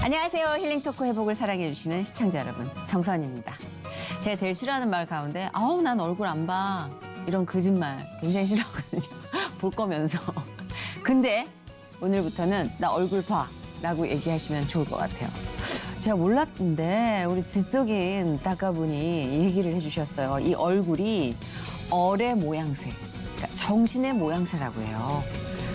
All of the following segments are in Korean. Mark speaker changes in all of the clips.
Speaker 1: 안녕하세요. 힐링토크 회복을 사랑해주시는 시청자 여러분, 정선입니다. 제가 제일 싫어하는 말 가운데 난 얼굴 안 봐. 이런 거짓말 굉장히 싫어하거든요. 볼 거면서. 근데 오늘부터는 나 얼굴 봐 라고 얘기하시면 좋을 것 같아요. 제가 몰랐는데 우리 지적인 작가분이 얘기를 해주셨어요. 이 얼굴이 얼의 모양새, 그러니까 정신의 모양새라고 해요.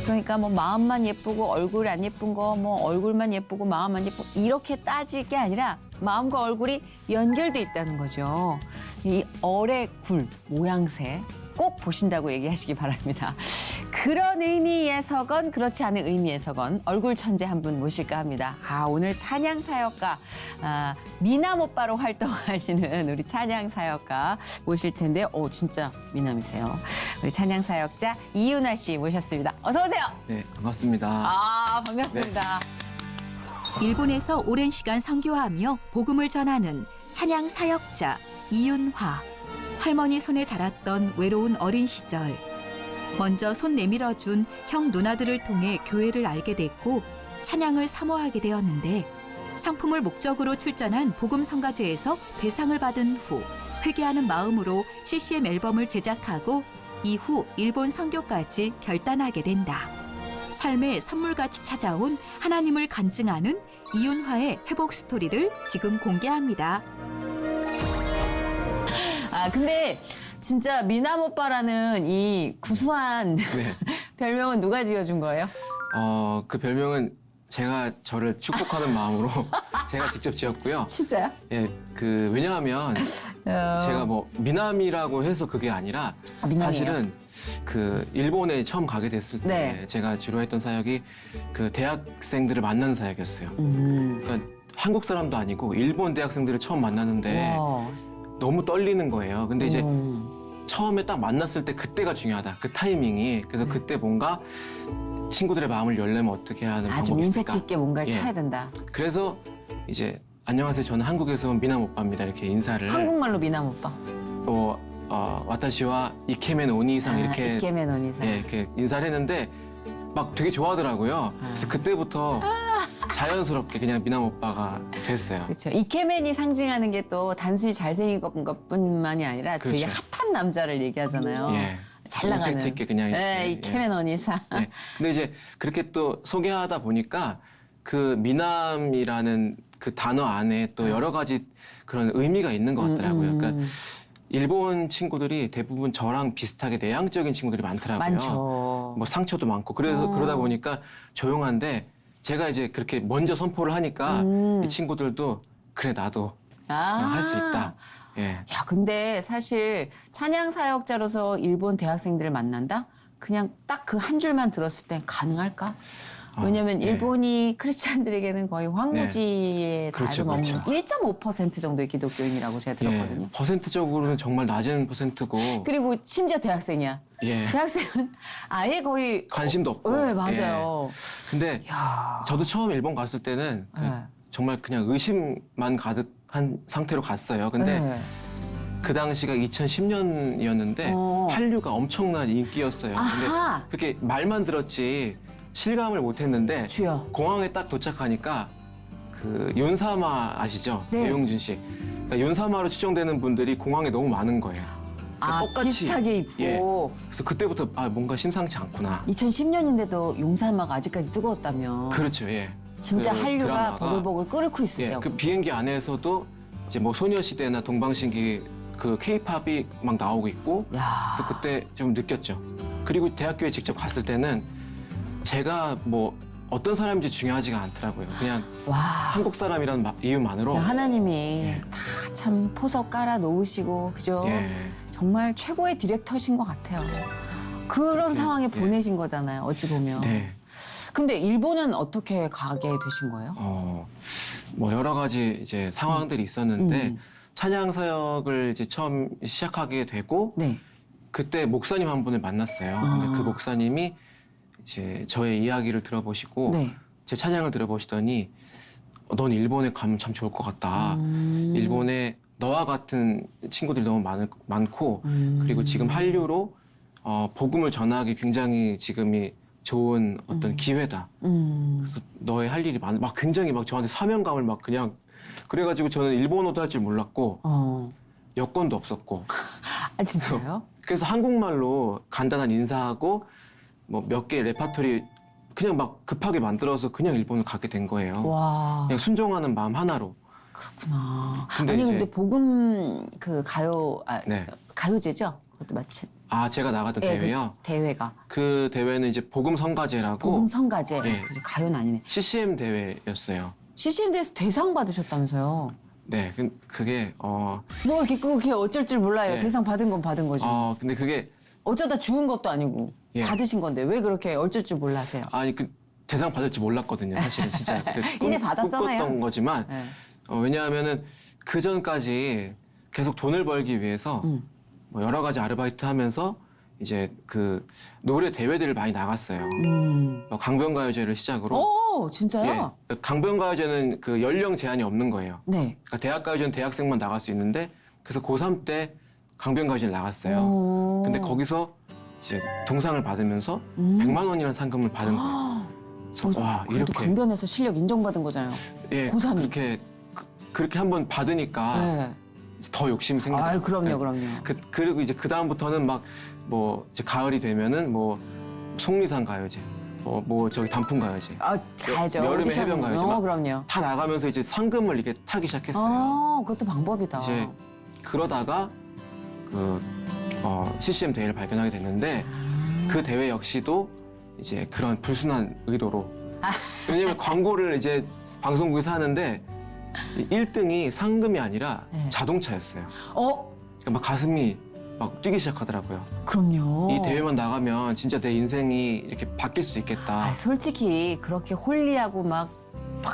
Speaker 1: 그러니까 뭐 마음만 예쁘고 얼굴 안 예쁜 거, 뭐 얼굴만 예쁘고 마음만 예쁘고 이렇게 따질 게 아니라 마음과 얼굴이 연결돼 있다는 거죠. 이 얼의 굴, 모양새 꼭 보신다고 얘기하시기 바랍니다. 그런 의미에서건 그렇지 않은 의미에서건 얼굴 천재 한 분 모실까 합니다. 오늘 찬양 사역가 미남 오빠로 활동하시는 우리 찬양 사역가 모실 텐데 진짜 미남이세요. 우리 찬양 사역자 이윤아 씨 모셨습니다. 어서 오세요.
Speaker 2: 네, 반갑습니다.
Speaker 1: 반갑습니다.
Speaker 3: 일본에서 오랜 시간 선교하며 복음을 전하는 찬양 사역자 이윤화. 할머니 손에 자랐던 외로운 어린 시절. 먼저 손 내밀어준 형 누나들을 통해 교회를 알게 됐고 찬양을 사모하게 되었는데 상품을 목적으로 출전한 복음 성가제에서 대상을 받은 후 회개하는 마음으로 CCM 앨범을 제작하고 이후 일본 선교까지 결단하게 된다. 삶의 선물같이 찾아온 하나님을 간증하는 이윤화의 회복 스토리를 지금 공개합니다.
Speaker 1: 근데 진짜 미남 오빠라는 이 구수한
Speaker 2: 네.
Speaker 1: 별명은 누가 지어준 거예요?
Speaker 2: 그 별명은 제가 저를 축복하는 마음으로 제가 직접 지었고요.
Speaker 1: 진짜요?
Speaker 2: 예, 왜냐하면 제가 뭐 미남이라고 해서 그게 아니라
Speaker 1: 미남이에요?
Speaker 2: 사실은 일본에 처음 가게 됐을 때
Speaker 1: 네.
Speaker 2: 제가 지도했던 사역이 대학생들을 만나는 사역이었어요. 그러니까 한국 사람도 아니고 일본 대학생들을 처음 만났는데
Speaker 1: 와.
Speaker 2: 너무 떨리는 거예요. 근데 이제 처음에 딱 만났을 때 그때가 중요하다. 그 타이밍이. 그래서 그때 뭔가 친구들의 마음을 열려면 어떻게 하는
Speaker 1: 좀
Speaker 2: 방법이 있을까.
Speaker 1: 임팩트 있게 뭔가를
Speaker 2: 예.
Speaker 1: 쳐야 된다.
Speaker 2: 그래서 이제 안녕하세요. 저는 한국에서 온 미남 오빠입니다. 이렇게 인사를.
Speaker 1: 한국말로 미남 오빠.
Speaker 2: 와타시와 이케멘 오니상 이렇게
Speaker 1: 이케멘 오니상.
Speaker 2: 예, 이렇게 인사를 했는데 막 되게 좋아하더라고요. 그래서 그때부터 자연스럽게 그냥 미남 오빠가 됐어요.
Speaker 1: 그렇죠. 이케멘이 상징하는 게 또 단순히 잘생긴 것뿐만이 아니라 되게
Speaker 2: 그렇죠.
Speaker 1: 핫한 남자를 얘기하잖아요.
Speaker 2: 예.
Speaker 1: 잘 나가는.
Speaker 2: 임팩트 있게 그냥 이렇게,
Speaker 1: 이케멘 오니상.
Speaker 2: 네. 근데 이제 그렇게 또 소개하다 보니까 그 미남이라는 그 단어 안에 또 여러 가지 그런 의미가 있는 것 같더라고요. 그러니까 일본 친구들이 대부분 저랑 비슷하게 내향적인 친구들이 많더라고요.
Speaker 1: 많죠.
Speaker 2: 뭐 상처도 많고 그러다 보니까 조용한데 제가 이제 그렇게 먼저 선포를 하니까 이 친구들도 그래 나도 할 수 있다. 예.
Speaker 1: 야, 근데 사실 찬양 사역자로서 일본 대학생들을 만난다? 그냥 딱 그 한 줄만 들었을 때 가능할까? 왜냐면
Speaker 2: 네.
Speaker 1: 일본이 크리스찬들에게는 거의 황무지에
Speaker 2: 그렇죠,
Speaker 1: 다름없는
Speaker 2: 그렇죠.
Speaker 1: 1.5% 정도의 기독교인이라고 제가 들었거든요.
Speaker 2: 예. 퍼센트적으로는 정말 낮은 퍼센트고
Speaker 1: 그리고 심지어 대학생이야.
Speaker 2: 예.
Speaker 1: 대학생은 아예 거의
Speaker 2: 관심도 없고.
Speaker 1: 네, 맞아요.
Speaker 2: 예. 근데
Speaker 1: 야.
Speaker 2: 저도 처음 일본 갔을 때는
Speaker 1: 네.
Speaker 2: 정말 그냥 의심만 가득한 상태로 갔어요. 근데
Speaker 1: 네.
Speaker 2: 그 당시가 2010년이었는데 한류가 엄청난 인기였어요. 근데
Speaker 1: 아하.
Speaker 2: 그렇게 말만 들었지 실감을 못 했는데
Speaker 1: 주여.
Speaker 2: 공항에 딱 도착하니까 윤사마 아시죠?
Speaker 1: 네.
Speaker 2: 배용준 씨. 그러니까 윤사마로 추정되는 분들이 공항에 너무 많은 거예요. 그러니까
Speaker 1: 비슷하게 입고.
Speaker 2: 예. 그래서 그때부터 뭔가 심상치 않구나.
Speaker 1: 2010년인데도 용산마가 아직까지 뜨거웠다며.
Speaker 2: 그렇죠, 예.
Speaker 1: 진짜
Speaker 2: 그
Speaker 1: 한류가
Speaker 2: 드라마가
Speaker 1: 보글보글 끓고 있을
Speaker 2: 예,
Speaker 1: 때요.
Speaker 2: 그 비행기 안에서도 이제 뭐 소녀시대나 동방신기 K-팝이 막 나오고 있고
Speaker 1: 야.
Speaker 2: 그래서 그때 좀 느꼈죠. 그리고 대학교에 직접 갔을 때는 제가 뭐 어떤 사람인지 중요하지가 않더라고요. 그냥
Speaker 1: 와.
Speaker 2: 한국 사람이라는 이유만으로
Speaker 1: 그냥 하나님이 다 참 포석 깔아 놓으시고 그죠?
Speaker 2: 예.
Speaker 1: 정말 최고의 디렉터신 것 같아요. 그런 상황에
Speaker 2: 예.
Speaker 1: 보내신 거잖아요. 어찌 보면.
Speaker 2: 네.
Speaker 1: 근데 일본은 어떻게 가게 되신 거예요?
Speaker 2: 뭐 여러 가지 이제 상황들이 있었는데 찬양 사역을 이제 처음 시작하게 되고
Speaker 1: 네.
Speaker 2: 그때 목사님 한 분을 만났어요. 근데 그 목사님이 이제 저의 이야기를 들어보시고
Speaker 1: 네.
Speaker 2: 제 찬양을 들어보시더니 넌 일본에 가면 참 좋을 것 같다. 일본에 너와 같은 친구들이 너무 많고 그리고 지금 한류로 복음을 전하기 굉장히 지금이 좋은 어떤 기회다. 그래서 너의 할 일이 막 굉장히 막 저한테 사명감을 막 그냥 그래가지고 저는 일본어도 할 줄 몰랐고 여권도 없었고
Speaker 1: 아, 진짜요?
Speaker 2: 그래서 한국말로 간단한 인사하고 뭐 몇 개 레파토리 그냥 막 급하게 만들어서 그냥 일본을 가게 된 거예요.
Speaker 1: 와,
Speaker 2: 그냥 순종하는 마음 하나로.
Speaker 1: 그렇구나.
Speaker 2: 근데
Speaker 1: 아니,
Speaker 2: 이제-
Speaker 1: 근데 복음 그
Speaker 2: 네.
Speaker 1: 가요제죠? 그것도 마치
Speaker 2: 아, 제가 나갔던
Speaker 1: 예,
Speaker 2: 대회요.
Speaker 1: 그 대회가.
Speaker 2: 그 대회는 이제 복음 성가제라고
Speaker 1: 복음 성가제.
Speaker 2: 예.
Speaker 1: 그죠, 가요는 아니네.
Speaker 2: CCM 대회였어요.
Speaker 1: CCM대에서 대상 받으셨다면서요?
Speaker 2: 네, 그게
Speaker 1: 뭐 이렇게 그게 어쩔 줄 몰라요.
Speaker 2: 네.
Speaker 1: 대상 받은 건 받은 거죠.
Speaker 2: 근데 그게
Speaker 1: 어쩌다 죽은 것도 아니고
Speaker 2: 예.
Speaker 1: 받으신 건데 왜 그렇게 어쩔 줄 몰라세요?
Speaker 2: 아니 그 대상 받을지 몰랐거든요. 사실은 진짜
Speaker 1: 이제 받았잖아요.
Speaker 2: 꿈꿨던 거지만
Speaker 1: 네.
Speaker 2: 왜냐하면은 그 전까지 계속 돈을 벌기 위해서 뭐 여러 가지 아르바이트 하면서 이제 그 노래 대회들을 많이 나갔어요. 뭐 강변가요제를 시작으로.
Speaker 1: 오, 진짜요?
Speaker 2: 예, 강변가요제는 그 연령 제한이 없는 거예요.
Speaker 1: 네.
Speaker 2: 그러니까 대학가요제는 대학생만 나갈 수 있는데 그래서 고3 때 강변가요제를 나갔어요.
Speaker 1: 오.
Speaker 2: 근데 거기서 이제 동상을 받으면서 100만 원이라는 상금을 받은 거예요. 그래서 와
Speaker 1: 그래도
Speaker 2: 이렇게
Speaker 1: 강변에서 실력 인정받은 거잖아요.
Speaker 2: 예,
Speaker 1: 고3이.
Speaker 2: 그렇게 한번 받으니까
Speaker 1: 네.
Speaker 2: 더 욕심이 생기더라고요.
Speaker 1: 아유, 그럼요, 그럼요.
Speaker 2: 그리고 이제 그 다음부터는 막 뭐 이제 가을이 되면은 뭐 속리산 가요제, 뭐 저기 단풍 가요제
Speaker 1: 아, 가야죠.
Speaker 2: 여름에
Speaker 1: 오디션.
Speaker 2: 해변 가야지, 막.
Speaker 1: 그럼요.
Speaker 2: 다 나가면서 이제 상금을 이렇게 타기 시작했어요.
Speaker 1: 그것도 방법이다.
Speaker 2: 이제 그러다가 그 CCM 대회를 발견하게 됐는데 그 대회 역시도 이제 그런 불순한 의도로 왜냐면 광고를 이제 방송국에서 하는데 1등이 상금이 아니라
Speaker 1: 네.
Speaker 2: 자동차였어요. 그러니까 막 가슴이 막 뛰기 시작하더라고요.
Speaker 1: 그럼요.
Speaker 2: 이 대회만 나가면 진짜 내 인생이 이렇게 바뀔 수 있겠다.
Speaker 1: 아, 솔직히 그렇게 홀리하고 막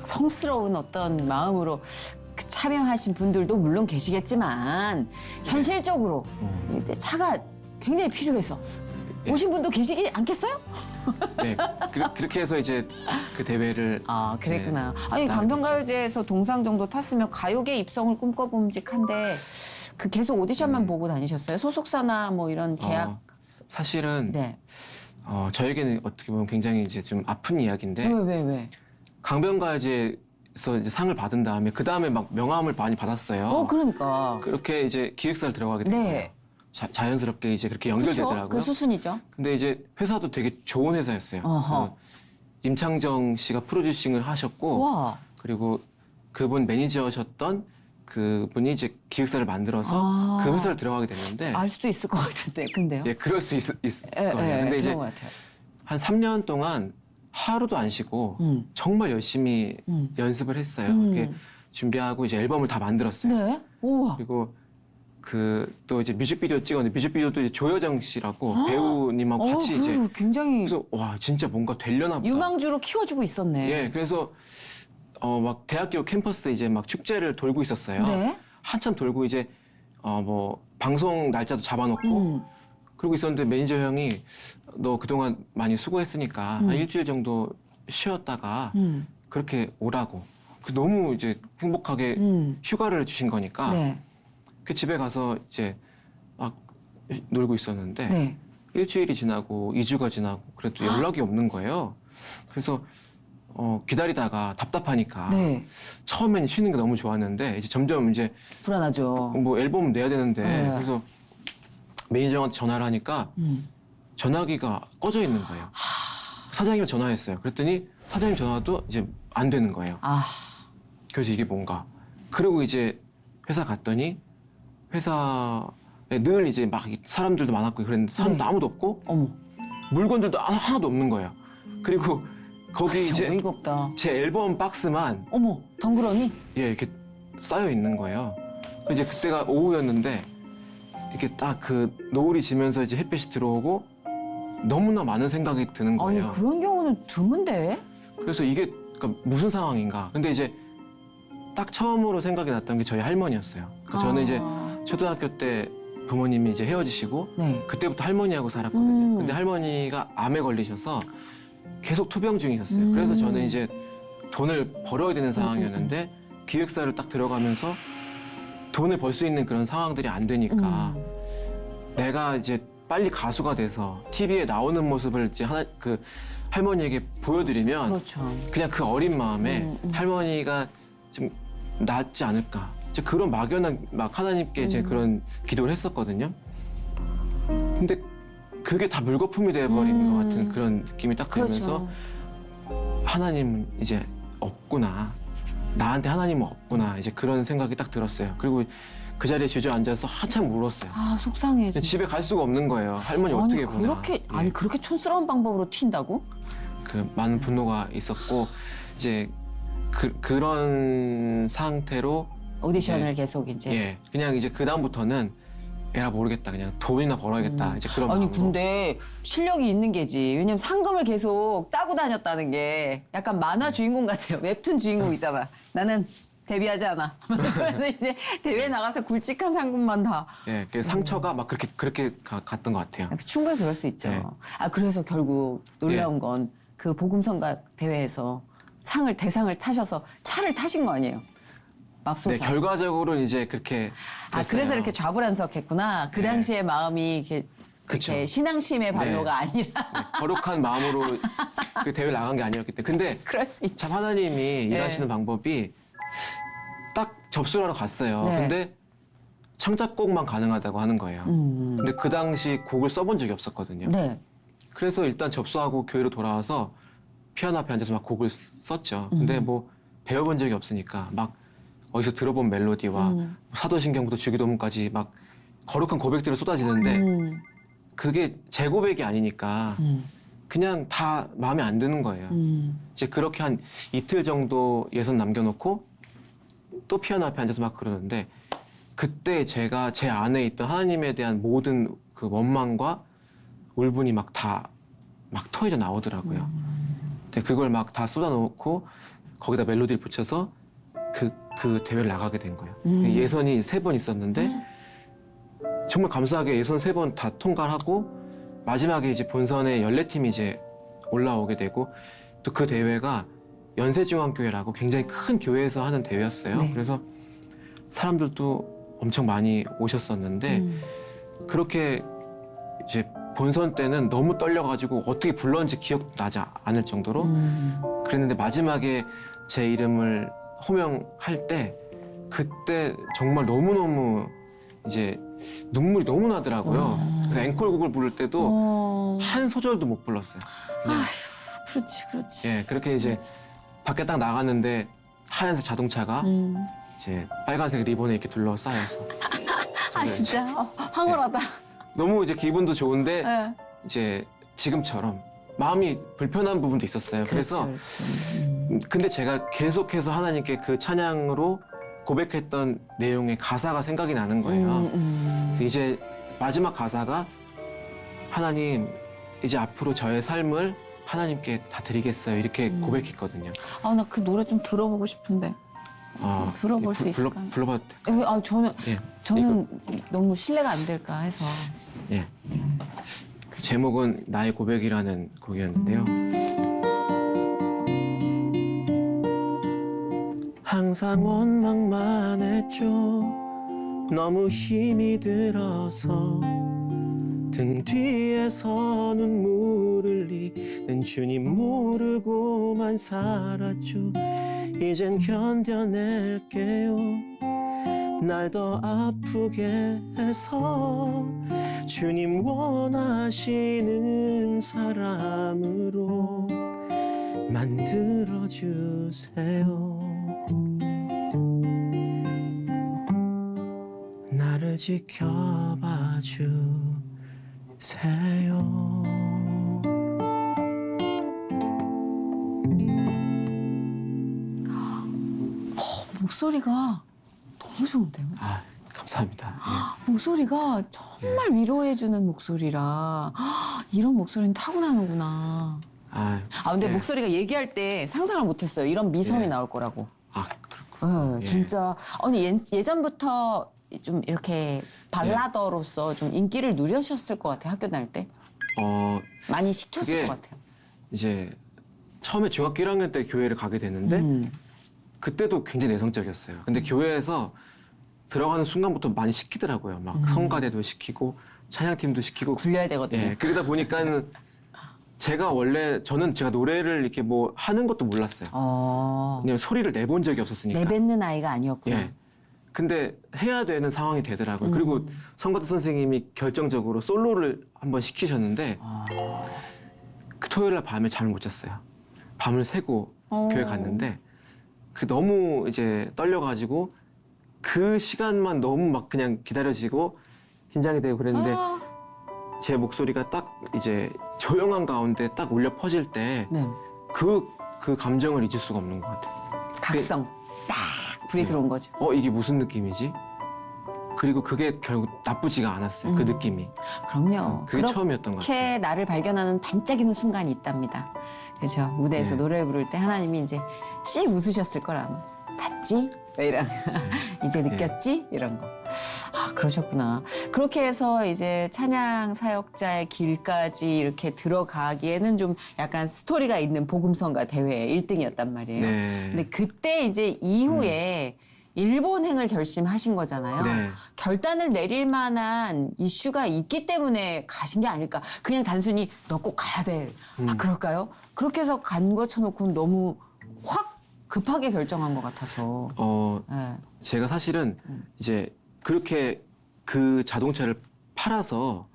Speaker 1: 성스러운 어떤 마음으로 그 참여하신 분들도 물론 계시겠지만 현실적으로 이제 차가 굉장히 필요해서
Speaker 2: 예.
Speaker 1: 오신 분도 계시지 않겠어요?
Speaker 2: 네, 그렇게 해서 이제 그 대회를
Speaker 1: 아, 그랬구나.
Speaker 2: 네.
Speaker 1: 아니, 강변가요제에서 동상 정도 탔으면 가요계 입성을 꿈꿔봄직한데 그 계속 오디션만 보고 다니셨어요? 소속사나 뭐 이런 계약?
Speaker 2: 사실은
Speaker 1: 네.
Speaker 2: 저에게는 어떻게 보면 굉장히 이제 좀 아픈 이야기인데
Speaker 1: 왜?
Speaker 2: 강변가요제에서 이제 상을 받은 다음에 그 다음에 막 명함을 많이 받았어요.
Speaker 1: 그러니까.
Speaker 2: 그렇게 이제 기획사를 들어가게 된 거예요.
Speaker 1: 네.
Speaker 2: 자연스럽게 이제 그렇게
Speaker 1: 그쵸?
Speaker 2: 연결되더라고요.
Speaker 1: 그 수순이죠.
Speaker 2: 근데 이제 회사도 되게 좋은 회사였어요.
Speaker 1: 어허.
Speaker 2: 그래서 임창정 씨가 프로듀싱을 하셨고
Speaker 1: 와.
Speaker 2: 그리고 그분 매니저셨던 그분이 이제 기획사를 만들어서
Speaker 1: 아.
Speaker 2: 그 회사를 들어가게 됐는데
Speaker 1: 알 수도 있을 것 같은데, 근데요?
Speaker 2: 예, 그럴 수 있을 거예요. 근데 이제
Speaker 1: 그런 것 같아요.
Speaker 2: 한 3년 동안 하루도 안 쉬고 정말 열심히 연습을 했어요. 이렇게 준비하고 이제 앨범을 다 만들었어요.
Speaker 1: 네? 우와.
Speaker 2: 그리고 그 또 이제 뮤직비디오 찍었는데 뮤직비디오도 이제 조여정 씨라고 배우님하고 같이 이제
Speaker 1: 그 굉장히
Speaker 2: 그래서 와 진짜 뭔가 되려나 보다.
Speaker 1: 유망주로 키워주고 있었네.
Speaker 2: 예, 그래서 막 대학교 캠퍼스 이제 막 축제를 돌고 있었어요.
Speaker 1: 네?
Speaker 2: 한참 돌고 이제 뭐 방송 날짜도 잡아놓고 그러고 있었는데 매니저 형이 너 그동안 많이 수고했으니까 한 일주일 정도 쉬었다가 그렇게 오라고. 너무 이제 행복하게 휴가를 주신 거니까
Speaker 1: 네.
Speaker 2: 그 집에 가서 이제 막 놀고 있었는데
Speaker 1: 네.
Speaker 2: 일주일이 지나고 2주가 지나고 그래도 연락이 없는 거예요. 그래서 기다리다가 답답하니까
Speaker 1: 네.
Speaker 2: 처음엔 쉬는 게 너무 좋았는데 이제 점점 이제
Speaker 1: 불안하죠.
Speaker 2: 뭐 앨범 내야 되는데
Speaker 1: 네.
Speaker 2: 그래서 매니저한테 전화를 하니까 전화기가 꺼져 있는 거예요. 사장님을 전화했어요. 그랬더니 사장님 전화도 이제 안 되는 거예요.
Speaker 1: 아,
Speaker 2: 그래서 이게 뭔가. 그리고 이제 회사 갔더니 회사에 늘 이제 막 사람들도 많았고 그랬는데 사람도
Speaker 1: 네.
Speaker 2: 아무도 없고
Speaker 1: 어머.
Speaker 2: 물건들도 하나도 없는 거예요. 그리고 거기
Speaker 1: 진짜
Speaker 2: 이제
Speaker 1: 어이가 없다.
Speaker 2: 제 앨범 박스만
Speaker 1: 어머, 덩그러니?
Speaker 2: 예 이렇게 쌓여 있는 거예요. 이제 그때가 오후였는데 이렇게 딱 그 노을이 지면서 이제 햇빛이 들어오고 너무나 많은 생각이 드는
Speaker 1: 아니,
Speaker 2: 거예요.
Speaker 1: 그런 경우는 드문데?
Speaker 2: 그래서 이게 그러니까 무슨 상황인가. 근데 이제 딱 처음으로 생각이 났던 게 저희 할머니였어요. 그러니까 저는 이제 초등학교 때 부모님이 이제 헤어지시고
Speaker 1: 네.
Speaker 2: 그때부터 할머니하고 살았거든요. 근데 할머니가 암에 걸리셔서 계속 투병 중이셨어요. 그래서 저는 이제 돈을 벌어야 되는 상황이었는데 기획사를 딱 들어가면서 돈을 벌 수 있는 그런 상황들이 안 되니까 내가 이제 빨리 가수가 돼서 TV에 나오는 모습을 이제 그 할머니에게 보여드리면
Speaker 1: 그렇죠.
Speaker 2: 그냥 그 어린 마음에 할머니가 좀 낫지 않을까. 이제 그런 막연한 막 하나님께 이제 그런 기도를 했었거든요. 근데 그게 다 물거품이 돼버리는 것 같은 그런 느낌이 딱 들면서
Speaker 1: 그렇죠.
Speaker 2: 하나님은 이제 없구나. 나한테 하나님은 없구나. 이제 그런 생각이 딱 들었어요. 그리고 그 자리에 주저앉아서 한참 울었어요.
Speaker 1: 아 속상해.
Speaker 2: 근데
Speaker 1: 진짜.
Speaker 2: 집에 갈 수가 없는 거예요. 할머니
Speaker 1: 아니
Speaker 2: 어떻게 보나.
Speaker 1: 그렇게
Speaker 2: 예.
Speaker 1: 아니 그렇게 촌스러운 방법으로 튄다고?
Speaker 2: 그 많은 분노가 있었고 이제 그런 상태로
Speaker 1: 오디션을
Speaker 2: 네.
Speaker 1: 계속 이제.
Speaker 2: 예 그냥 이제 그 다음부터는 에라 모르겠다 그냥 돈이나 벌어야겠다 이제 그런
Speaker 1: 아니
Speaker 2: 마음으로.
Speaker 1: 근데 실력이 있는 게지. 왜냐면 상금을 계속 따고 다녔다는 게 약간 만화 주인공 같아요. 웹툰 주인공이잖아. 나는 데뷔하지 않아. 그러면 이제 대회 나가서 굵직한 상금만 다.
Speaker 2: 예, 그 상처가 막 그렇게 갔던 것 같아요.
Speaker 1: 충분히 그럴 수 있죠.
Speaker 2: 네.
Speaker 1: 아 그래서 결국 놀라운
Speaker 2: 예.
Speaker 1: 건 그 복음성가 대회에서 대상을 타셔서 차를 타신 거 아니에요? 맙소사.
Speaker 2: 네, 결과적으로는 이제 그렇게
Speaker 1: 아
Speaker 2: 됐어요.
Speaker 1: 그래서 이렇게 좌불안석했구나. 그
Speaker 2: 네.
Speaker 1: 당시에 마음이 이렇게
Speaker 2: 그쵸.
Speaker 1: 신앙심의 발로가 아니라
Speaker 2: 네, 거룩한 마음으로 그 대회를 나간 게 아니었기 때문에. 근데
Speaker 1: 그럴 수 있지.
Speaker 2: 참 하나님이 일하시는 방법이 딱 접수를 하러 갔어요.
Speaker 1: 네.
Speaker 2: 근데 창작곡만 가능하다고 하는 거예요. 근데 그 당시 곡을 써본 적이 없었거든요.
Speaker 1: 네.
Speaker 2: 그래서 일단 접수하고 교회로 돌아와서 피아노 앞에 앉아서 막 곡을 썼죠. 근데 뭐 배워본 적이 없으니까 막 어디서 들어본 멜로디와 사도신경부터 주기도문까지 막 거룩한 고백들을 쏟아지는데 그게 제 고백이 아니니까 그냥 다 마음에 안 드는 거예요. 이제 그렇게 한 이틀 정도 예선 남겨놓고 또 피아노 앞에 앉아서 막 그러는데 그때 제가 제 안에 있던 하나님에 대한 모든 그 원망과 울분이 막 다 막 터져 나오더라고요. 근데 그걸 막 다 쏟아놓고 거기다 멜로디를 붙여서 그 대회를 나가게 된 거예요. 예선이 3번 있었는데 정말 감사하게 예선 3번 다 통과를 하고 마지막에 이제 본선에 14팀이 이제 올라오게 되고 또 그 대회가 연세중앙교회라고 굉장히 큰 교회에서 하는 대회였어요.
Speaker 1: 네.
Speaker 2: 그래서 사람들도 엄청 많이 오셨었는데 그렇게 이제 본선 때는 너무 떨려가지고 어떻게 불렀는지 기억도 나지 않을 정도로 그랬는데 마지막에 제 이름을 호명할 때 그때 정말 너무너무 이제 눈물이 너무 나더라고요. 그래서 앵콜곡을 부를 때도 한 소절도 못 불렀어요. 그냥
Speaker 1: 그렇지, 그렇지.
Speaker 2: 예, 그렇게 이제 밖에 딱 나갔는데 하얀색 자동차가 이제 빨간색 리본에 이렇게 둘러싸여서
Speaker 1: 아
Speaker 2: 저를
Speaker 1: 진짜 황홀하다.
Speaker 2: 너무 이제 기분도 좋은데
Speaker 1: 네.
Speaker 2: 이제 지금처럼 마음이 불편한 부분도 있었어요. 그래서
Speaker 1: 그렇지.
Speaker 2: 근데 제가 계속해서 하나님께 그 찬양으로 고백했던 내용의 가사가 생각이 나는 거예요. 그래서 이제 마지막 가사가 하나님 이제 앞으로 저의 삶을 하나님께 다 드리겠어요. 이렇게 고백했거든요.
Speaker 1: 아 나 그 노래 좀 들어보고 싶은데. 들어볼 수 있을까요?
Speaker 2: 불러봐도 돼요.
Speaker 1: 아
Speaker 2: 예.
Speaker 1: 저는 너무 신뢰가 안 될까 해서.
Speaker 2: 예. 그 제목은 나의 고백이라는 곡이었는데요. 항상 원망만 했죠. 너무 힘이 들어서 등 뒤에서 눈물을 흘리는 주님 모르고만 살았죠. 이젠 견뎌낼게요. 날 더 아프게 해서 주님 원하시는 사람으로 만들어주세요. 나를 지켜봐 주세요.
Speaker 1: 목소리가 너무 좋은데요?
Speaker 2: 아, 감사합니다.
Speaker 1: 목소리가 정말 위로해주는 목소리라 이런 목소리는 타고나는구나. 근데
Speaker 2: 예.
Speaker 1: 목소리가 얘기할 때 상상을 못했어요. 이런 미성이
Speaker 2: 예.
Speaker 1: 나올 거라고.
Speaker 2: 그렇군요. 예.
Speaker 1: 진짜 아니 예전부터 좀 이렇게 발라더로서 좀 인기를 누려셨을 것 같아요. 학교 다닐 때 많이 시켰을
Speaker 2: 그게
Speaker 1: 것 같아요.
Speaker 2: 이제 처음에 중학교 1학년 때 교회를 가게 됐는데 그때도 굉장히 내성적이었어요. 근데 교회에서 들어가는 순간부터 많이 시키더라고요. 막 성가대도 시키고 찬양팀도 시키고
Speaker 1: 굴려야 되거든요.
Speaker 2: 예, 그러다 보니까는 저는 제가 노래를 이렇게 뭐 하는 것도 몰랐어요. 그냥 소리를 내본 적이 없었으니까.
Speaker 1: 내뱉는 아이가 아니었구나.
Speaker 2: 예. 근데 해야 되는 상황이 되더라고요. 그리고 성가대 선생님이 결정적으로 솔로를 한번 시키셨는데 그 토요일 날 밤에 잠을 못 잤어요. 밤을 새고 교회 갔는데 너무 이제 떨려가지고 그 시간만 너무 막 그냥 기다려지고 긴장이 되고 그랬는데 제 목소리가 딱 이제 조용한 가운데 딱 울려 퍼질 때
Speaker 1: 네.
Speaker 2: 그 감정을 잊을 수가 없는 것 같아요.
Speaker 1: 각성. 딱 불이
Speaker 2: 네.
Speaker 1: 들어온 거죠.
Speaker 2: 이게 무슨 느낌이지? 그리고 그게 결국 나쁘지가 않았어요. 그 느낌이.
Speaker 1: 그럼요.
Speaker 2: 그게 처음이었던 것 같아요.
Speaker 1: 그렇게 나를 발견하는 반짝이는 순간이 있답니다. 그렇죠. 무대에서
Speaker 2: 네.
Speaker 1: 노래를 부를 때 하나님이 이제 씩 웃으셨을 거라면 봤지? 이런 이제 느꼈지? 이런 거. 그러셨구나. 그렇게 해서 이제 찬양 사역자의 길까지 이렇게 들어가기에는 좀 약간 스토리가 있는 복음성가 대회 1등이었단 말이에요.
Speaker 2: 네.
Speaker 1: 근데 그때 이제 이후에 일본행을 결심하신 거잖아요.
Speaker 2: 네.
Speaker 1: 결단을 내릴 만한 이슈가 있기 때문에 가신 게 아닐까. 그냥 단순히 너 꼭 가야 돼. 그럴까요? 그렇게 해서 간 거 쳐놓고는 너무 확 급하게 결정한 것 같아서. 네.
Speaker 2: 제가 사실은 이제 그렇게 그 자동차를 팔아서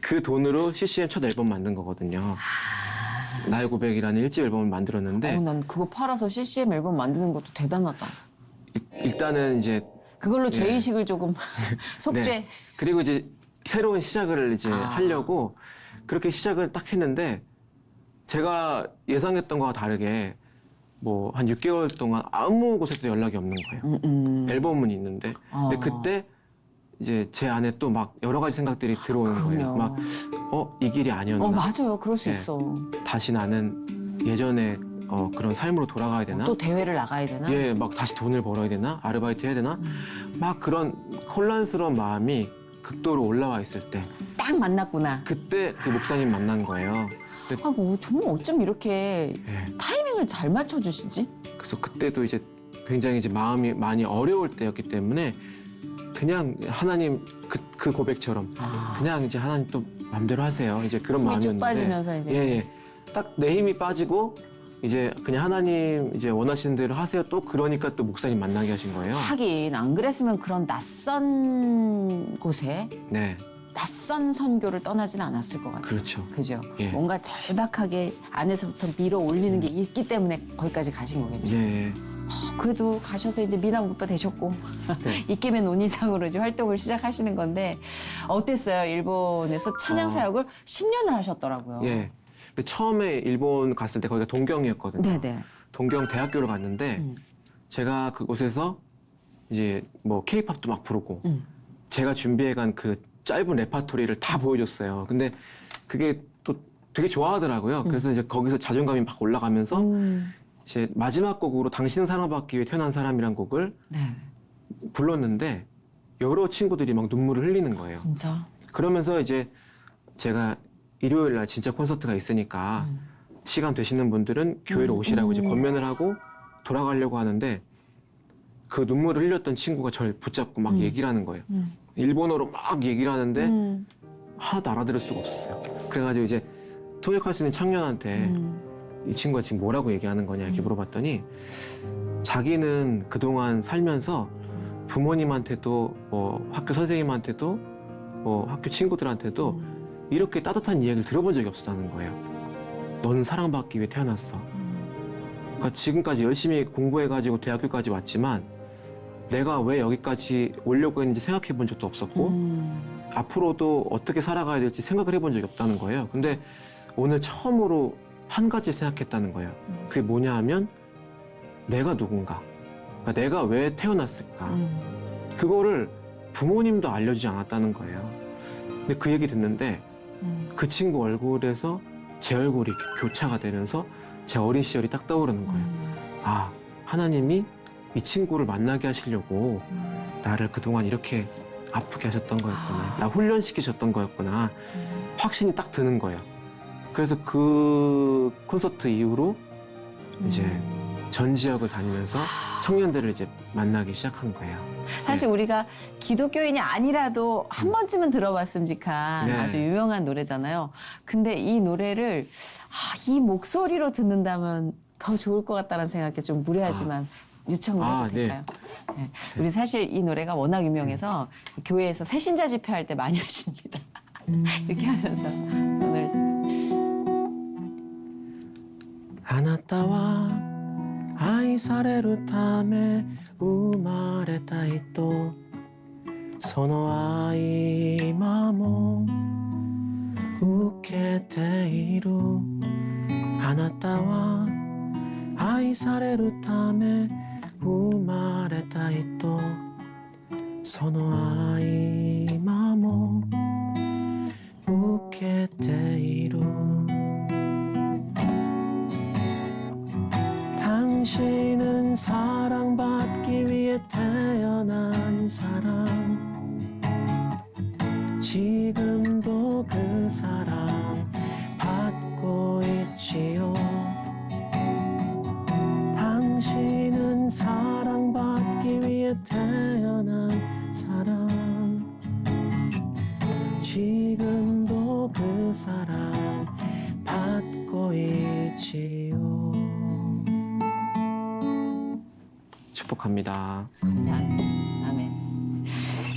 Speaker 2: 그 돈으로 CCM 첫 앨범 만든 거거든요. 나의 고백이라는 1집 앨범을 만들었는데
Speaker 1: 난 그거 팔아서 CCM 앨범 만드는 것도 대단하다.
Speaker 2: 일단은 이제
Speaker 1: 그걸로 죄의식을 조금 속죄.
Speaker 2: 네. 그리고 이제 새로운 시작을 이제 하려고 그렇게 시작을 딱 했는데 제가 예상했던 거와 다르게 뭐 한 6개월 동안 아무 곳에도 연락이 없는 거예요. 앨범은 있는데. 근데 그때 이제 제 안에 또 막 여러 가지 생각들이 들어오는 거예요.
Speaker 1: 그럼요.
Speaker 2: 막 이 길이 아니었나.
Speaker 1: 맞아요. 그럴 수
Speaker 2: 네.
Speaker 1: 있어.
Speaker 2: 다시 나는 예전에 그런 삶으로 돌아가야 되나?
Speaker 1: 또 대회를 나가야 되나?
Speaker 2: 예, 막 다시 돈을 벌어야 되나? 아르바이트 해야 되나? 막 그런 혼란스러운 마음이 극도로 올라와 있을 때
Speaker 1: 딱 만났구나.
Speaker 2: 그때 그 목사님 만난 거예요. 근데,
Speaker 1: 정말 어쩜 이렇게
Speaker 2: 예,
Speaker 1: 타이밍을 잘 맞춰주시지?
Speaker 2: 그래서 그때도 이제 굉장히 이제 마음이 많이 어려울 때였기 때문에 그냥 하나님 그 고백처럼 그냥 이제 하나님 또 마음대로 하세요. 이제 그런
Speaker 1: 힘이 쭉
Speaker 2: 마음이었는데
Speaker 1: 빠지면서 이제.
Speaker 2: 예. 딱 내 힘이 빠지고 이제 그냥 하나님 이제 원하시는 대로 하세요. 또 그러니까 또 목사님 만나게 하신 거예요.
Speaker 1: 하긴 안 그랬으면 그런 낯선 곳에
Speaker 2: 네,
Speaker 1: 낯선 선교를 떠나진 않았을 것 같아요.
Speaker 2: 그렇죠.
Speaker 1: 그죠?
Speaker 2: 예.
Speaker 1: 뭔가 절박하게 안에서부터 밀어 올리는 게 있기 때문에 거기까지 가신 거겠죠.
Speaker 2: 예.
Speaker 1: 그래도 가셔서 이제 미남 오빠 되셨고
Speaker 2: 네.
Speaker 1: 이케멘 논이상으로 이제 활동을 시작하시는 건데 어땠어요? 일본에서 찬양 사역을 10년을 하셨더라고요.
Speaker 2: 예. 근데 처음에 일본 갔을 때 거기가 동경이었거든요.
Speaker 1: 네네.
Speaker 2: 동경 대학교를 갔는데 제가 그곳에서 이제 뭐 케이팝도 막 부르고 제가 준비해간 그 짧은 레파토리를 다 보여줬어요. 근데 그게 또 되게 좋아하더라고요. 그래서 이제 거기서 자존감이 막 올라가면서 제 마지막 곡으로 당신은 사랑받기 위해 태어난 사람이란 곡을
Speaker 1: 네.
Speaker 2: 불렀는데 여러 친구들이 막 눈물을 흘리는 거예요.
Speaker 1: 진짜.
Speaker 2: 그러면서 이제 제가 일요일 날 진짜 콘서트가 있으니까 시간 되시는 분들은 교회로 오시라고 이제 권면을 하고 돌아가려고 하는데 그 눈물을 흘렸던 친구가 저를 붙잡고 막 얘기를 하는 거예요. 일본어로 막 얘기를 하는데 하나도 알아들을 수가 없었어요. 그래가지고 이제 통역할 수 있는 청년한테 이 친구가 지금 뭐라고 얘기하는 거냐 이렇게 물어봤더니 자기는 그동안 살면서 부모님한테도 뭐 학교 선생님한테도 뭐 학교 친구들한테도 이렇게 따뜻한 이야기를 들어본 적이 없었다는 거예요. 너는 사랑받기 위해 태어났어. 그러니까 지금까지 열심히 공부해가지고 대학교까지 왔지만 내가 왜 여기까지 오려고 했는지 생각해 본 적도 없었고 앞으로도 어떻게 살아가야 될지 생각을 해본 적이 없다는 거예요. 근데 오늘 처음으로 한 가지 생각했다는 거예요. 그게 뭐냐 하면 내가 누군가, 그러니까 내가 왜 태어났을까. 그거를 부모님도 알려주지 않았다는 거예요. 근데 그 얘기 듣는데 그 친구 얼굴에서 제 얼굴이 이렇게 교차가 되면서 제 어린 시절이 딱 떠오르는 거예요. 아, 하나님이 이 친구를 만나게 하시려고 나를 그동안 이렇게 아프게 하셨던 거였구나. 나 훈련시키셨던 거였구나. 확신이 딱 드는 거예요. 그래서 그 콘서트 이후로 이제 전 지역을 다니면서 청년들을 이제 만나기 시작한 거예요.
Speaker 1: 사실 우리가 기독교인이 아니라도 한 번쯤은 들어봤음직한
Speaker 2: 네.
Speaker 1: 아주 유명한 노래잖아요. 근데 이 노래를 이 목소리로 듣는다면 더 좋을 것 같다는 생각에 좀 무례하지만 요청을 해도
Speaker 2: 네.
Speaker 1: 될까요? 네. 우리 사실 이 노래가 워낙 유명해서 교회에서 새신자 집회할 때 많이 하십니다. 이렇게 하면서 오늘
Speaker 2: 아나타와愛されるため生まれた人その愛今も受けているあなたは愛されるため生まれた人その愛今も受けている당신은 사랑받기 위해 태어난 사람 지금도 그 사랑 받고 있지요 당신은 사랑받기 위해 태어난 사람 지금도 그 사랑 받고 있지요 축복합니다.
Speaker 1: 아멘.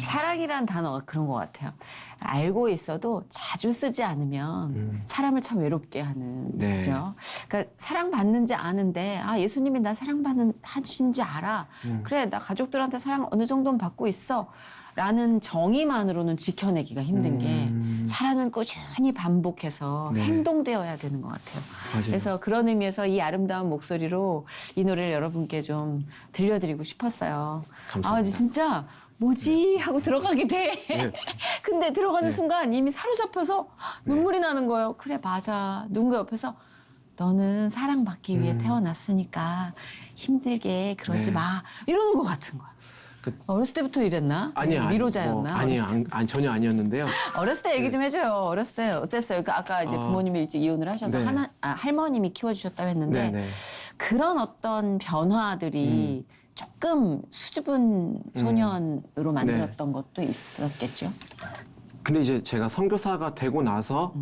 Speaker 1: 사랑이란 단어가 그런 것 같아요. 알고 있어도 자주 쓰지 않으면 사람을 참 외롭게 하는
Speaker 2: 네.
Speaker 1: 거죠. 그러니까 사랑받는지 아는데 예수님이 나 사랑하신지 알아. 그래 나 가족들한테 사랑 어느 정도는 받고 있어. 라는 정의만으로는 지켜내기가 힘든 게 사랑은 꾸준히 반복해서
Speaker 2: 네.
Speaker 1: 행동되어야 되는 것 같아요.
Speaker 2: 맞아요.
Speaker 1: 그래서 그런 의미에서 이 아름다운 목소리로 이 노래를 여러분께 좀 들려드리고 싶었어요.
Speaker 2: 감사합니다.
Speaker 1: 진짜 뭐지 하고 들어가게 돼.
Speaker 2: 네.
Speaker 1: 근데 들어가는
Speaker 2: 네.
Speaker 1: 순간 이미 사로잡혀서 눈물이 나는 거예요. 그래 맞아. 누군가 옆에서 너는 사랑받기 위해 태어났으니까 힘들게 그러지
Speaker 2: 네.
Speaker 1: 마. 이러는 것 같은 거야. 어렸을 때부터 이랬나?
Speaker 2: 아니요,
Speaker 1: 위로자였나?
Speaker 2: 아니요,
Speaker 1: 어렸을 때?
Speaker 2: 전혀 아니었는데요.
Speaker 1: 어렸을 때 얘기 좀 해줘요. 어렸을 때 어땠어요? 그 아까 이제 부모님이 일찍 이혼을 하셔서
Speaker 2: 네.
Speaker 1: 할머님이 키워주셨다고 했는데
Speaker 2: 네네.
Speaker 1: 그런 어떤 변화들이 조금 수줍은 소년으로 만들었던 것도 있었겠죠.
Speaker 2: 근데 이제 제가 선교사가 되고 나서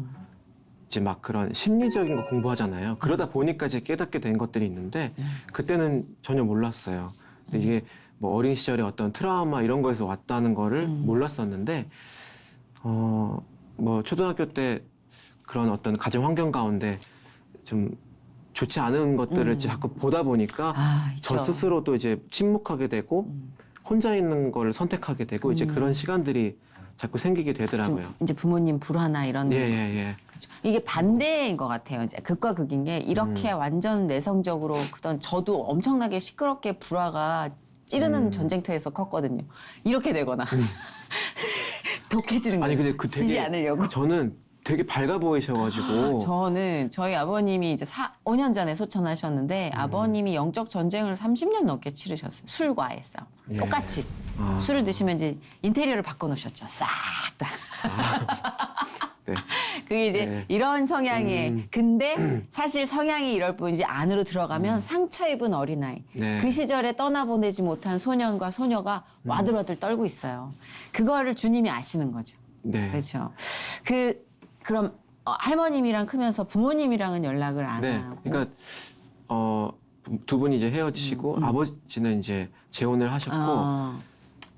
Speaker 2: 이제 막 그런 심리적인 거 공부하잖아요. 그러다 보니까 이제 깨닫게 된 것들이 있는데 그때는 전혀 몰랐어요. 근데 이게 뭐 어린 시절에 어떤 트라우마 이런 거에서 왔다는 거를 몰랐었는데 뭐 초등학교 때 그런 어떤 가정 환경 가운데 좀 좋지 않은 것들을 자꾸 보다 보니까
Speaker 1: 있죠.
Speaker 2: 저 스스로도 이제 침묵하게 되고 혼자 있는 걸 선택하게 되고 이제 그런 시간들이 자꾸 생기게 되더라고요.
Speaker 1: 좀 이제 부모님 불화나 이런
Speaker 2: 예.
Speaker 1: 그렇죠. 이게 반대인 것 같아요. 이제 극과 극인 게 이렇게 완전 내성적으로 그던 저도 엄청나게 시끄럽게 불화가 찌르는 전쟁터에서 컸거든요. 이렇게 되거나 독해지는
Speaker 2: 아니
Speaker 1: 거예요.
Speaker 2: 근데 그
Speaker 1: 지지
Speaker 2: 되게
Speaker 1: 않으려고.
Speaker 2: 저는 되게 밝아 보이셔가지고
Speaker 1: 저는 저희 아버님이 이제 5년 전에 소천하셨는데 아버님이 영적 전쟁을 30년 넘게 치르셨어요. 술과의 싸움.
Speaker 2: 예.
Speaker 1: 똑같이. 술을 드시면 이제 인테리어를 바꿔놓으셨죠. 싹 다.
Speaker 2: 네.
Speaker 1: 그게 이제
Speaker 2: 네.
Speaker 1: 이런 성향의 근데 사실 성향이 이럴 뿐 이제 안으로 들어가면 상처 입은 어린아이
Speaker 2: 네.
Speaker 1: 그 시절에 떠나보내지 못한 소년과 소녀가 와들와들 떨고 있어요. 그거를 주님이 아시는 거죠.
Speaker 2: 네.
Speaker 1: 그렇죠. 그럼 할머님이랑 크면서 부모님이랑은 연락을 안
Speaker 2: 네.
Speaker 1: 하고
Speaker 2: 그러니까 두 분이 이제 헤어지시고 아버지는 이제 재혼을 하셨고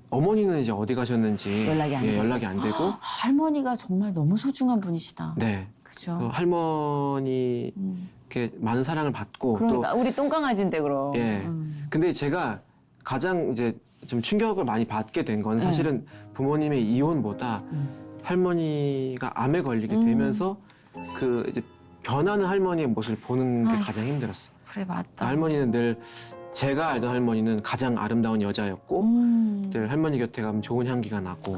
Speaker 2: 어머니는 이제 어디 가셨는지
Speaker 1: 연락이 안 되고.
Speaker 2: 연락이 안 되고
Speaker 1: 할머니가 정말 너무 소중한 분이시다.
Speaker 2: 네.
Speaker 1: 그렇죠.
Speaker 2: 할머니께 많은 사랑을 받고
Speaker 1: 그러니까 우리 똥강아지인데 그럼.
Speaker 2: 또 예. 근데 제가 가장 이제 좀 충격을 많이 받게 된 건 사실은 부모님의 이혼보다 할머니가 암에 걸리게 되면서 그 이제 변하는 할머니의 모습을 보는 게
Speaker 1: 아이고.
Speaker 2: 가장 힘들었어요.
Speaker 1: 그래 맞다.
Speaker 2: 할머니는 늘 제가 알던 할머니는 가장 아름다운 여자였고 늘 할머니 곁에 가면 좋은 향기가 나고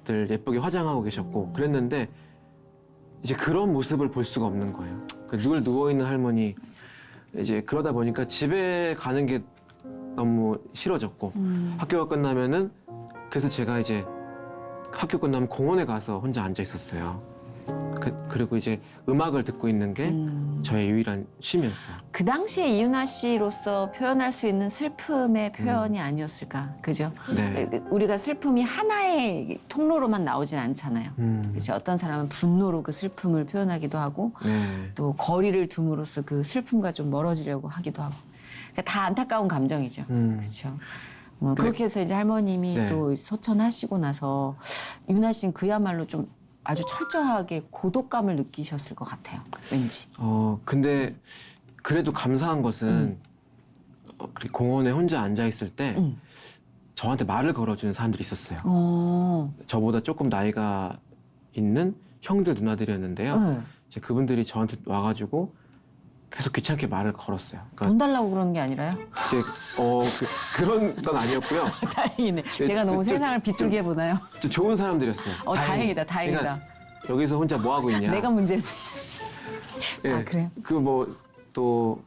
Speaker 2: 늘 예쁘게 화장하고 계셨고 그랬는데 이제 그런 모습을 볼 수가 없는 거예요. 늘 누워있는 할머니 이제 그러다 보니까 집에 가는 게 너무 싫어졌고 학교가 끝나면은 그래서 제가 이제 학교 끝나면 공원에 가서 혼자 앉아 있었어요. 그리고 이제 음악을 듣고 있는 게 저의 유일한 쉼이었어요.
Speaker 1: 그 당시에 이윤아 씨로서 표현할 수 있는 슬픔의 표현이 아니었을까, 그죠?
Speaker 2: 네.
Speaker 1: 우리가 슬픔이 하나의 통로로만 나오진 않잖아요. 그치? 어떤 사람은 분노로 그 슬픔을 표현하기도 하고
Speaker 2: 네.
Speaker 1: 또 거리를 둠으로써 그 슬픔과 좀 멀어지려고 하기도 하고 그러니까 다 안타까운 감정이죠. 그렇죠. 그렇게 해서 이제 할머님이
Speaker 2: 네.
Speaker 1: 또 소천하시고 나서 윤아 씨는 그야말로 좀 아주 철저하게 고독감을 느끼셨을 것 같아요. 왠지.
Speaker 2: 근데 그래도 감사한 것은 그렇게 공원에 혼자 앉아 있을 때 저한테 말을 걸어주는 사람들이 있었어요. 저보다 조금 나이가 있는 형들 누나들이었는데요.
Speaker 1: 네.
Speaker 2: 이제 그분들이 저한테 와가지고 계속 귀찮게 말을 걸었어요. 그러니까
Speaker 1: 돈 달라고 그러는 게 아니라요?
Speaker 2: 이제 그런 건 아니었고요.
Speaker 1: 다행이네. 제가 너무 세상을 비뚤게 보나요?
Speaker 2: 좀 좋은 사람들이었어요.
Speaker 1: 다행이다.
Speaker 2: 그러니까 여기서 혼자 뭐 하고 있냐?
Speaker 1: 내가 문제네.
Speaker 2: 예,
Speaker 1: 아, 그래요?
Speaker 2: 그 뭐 또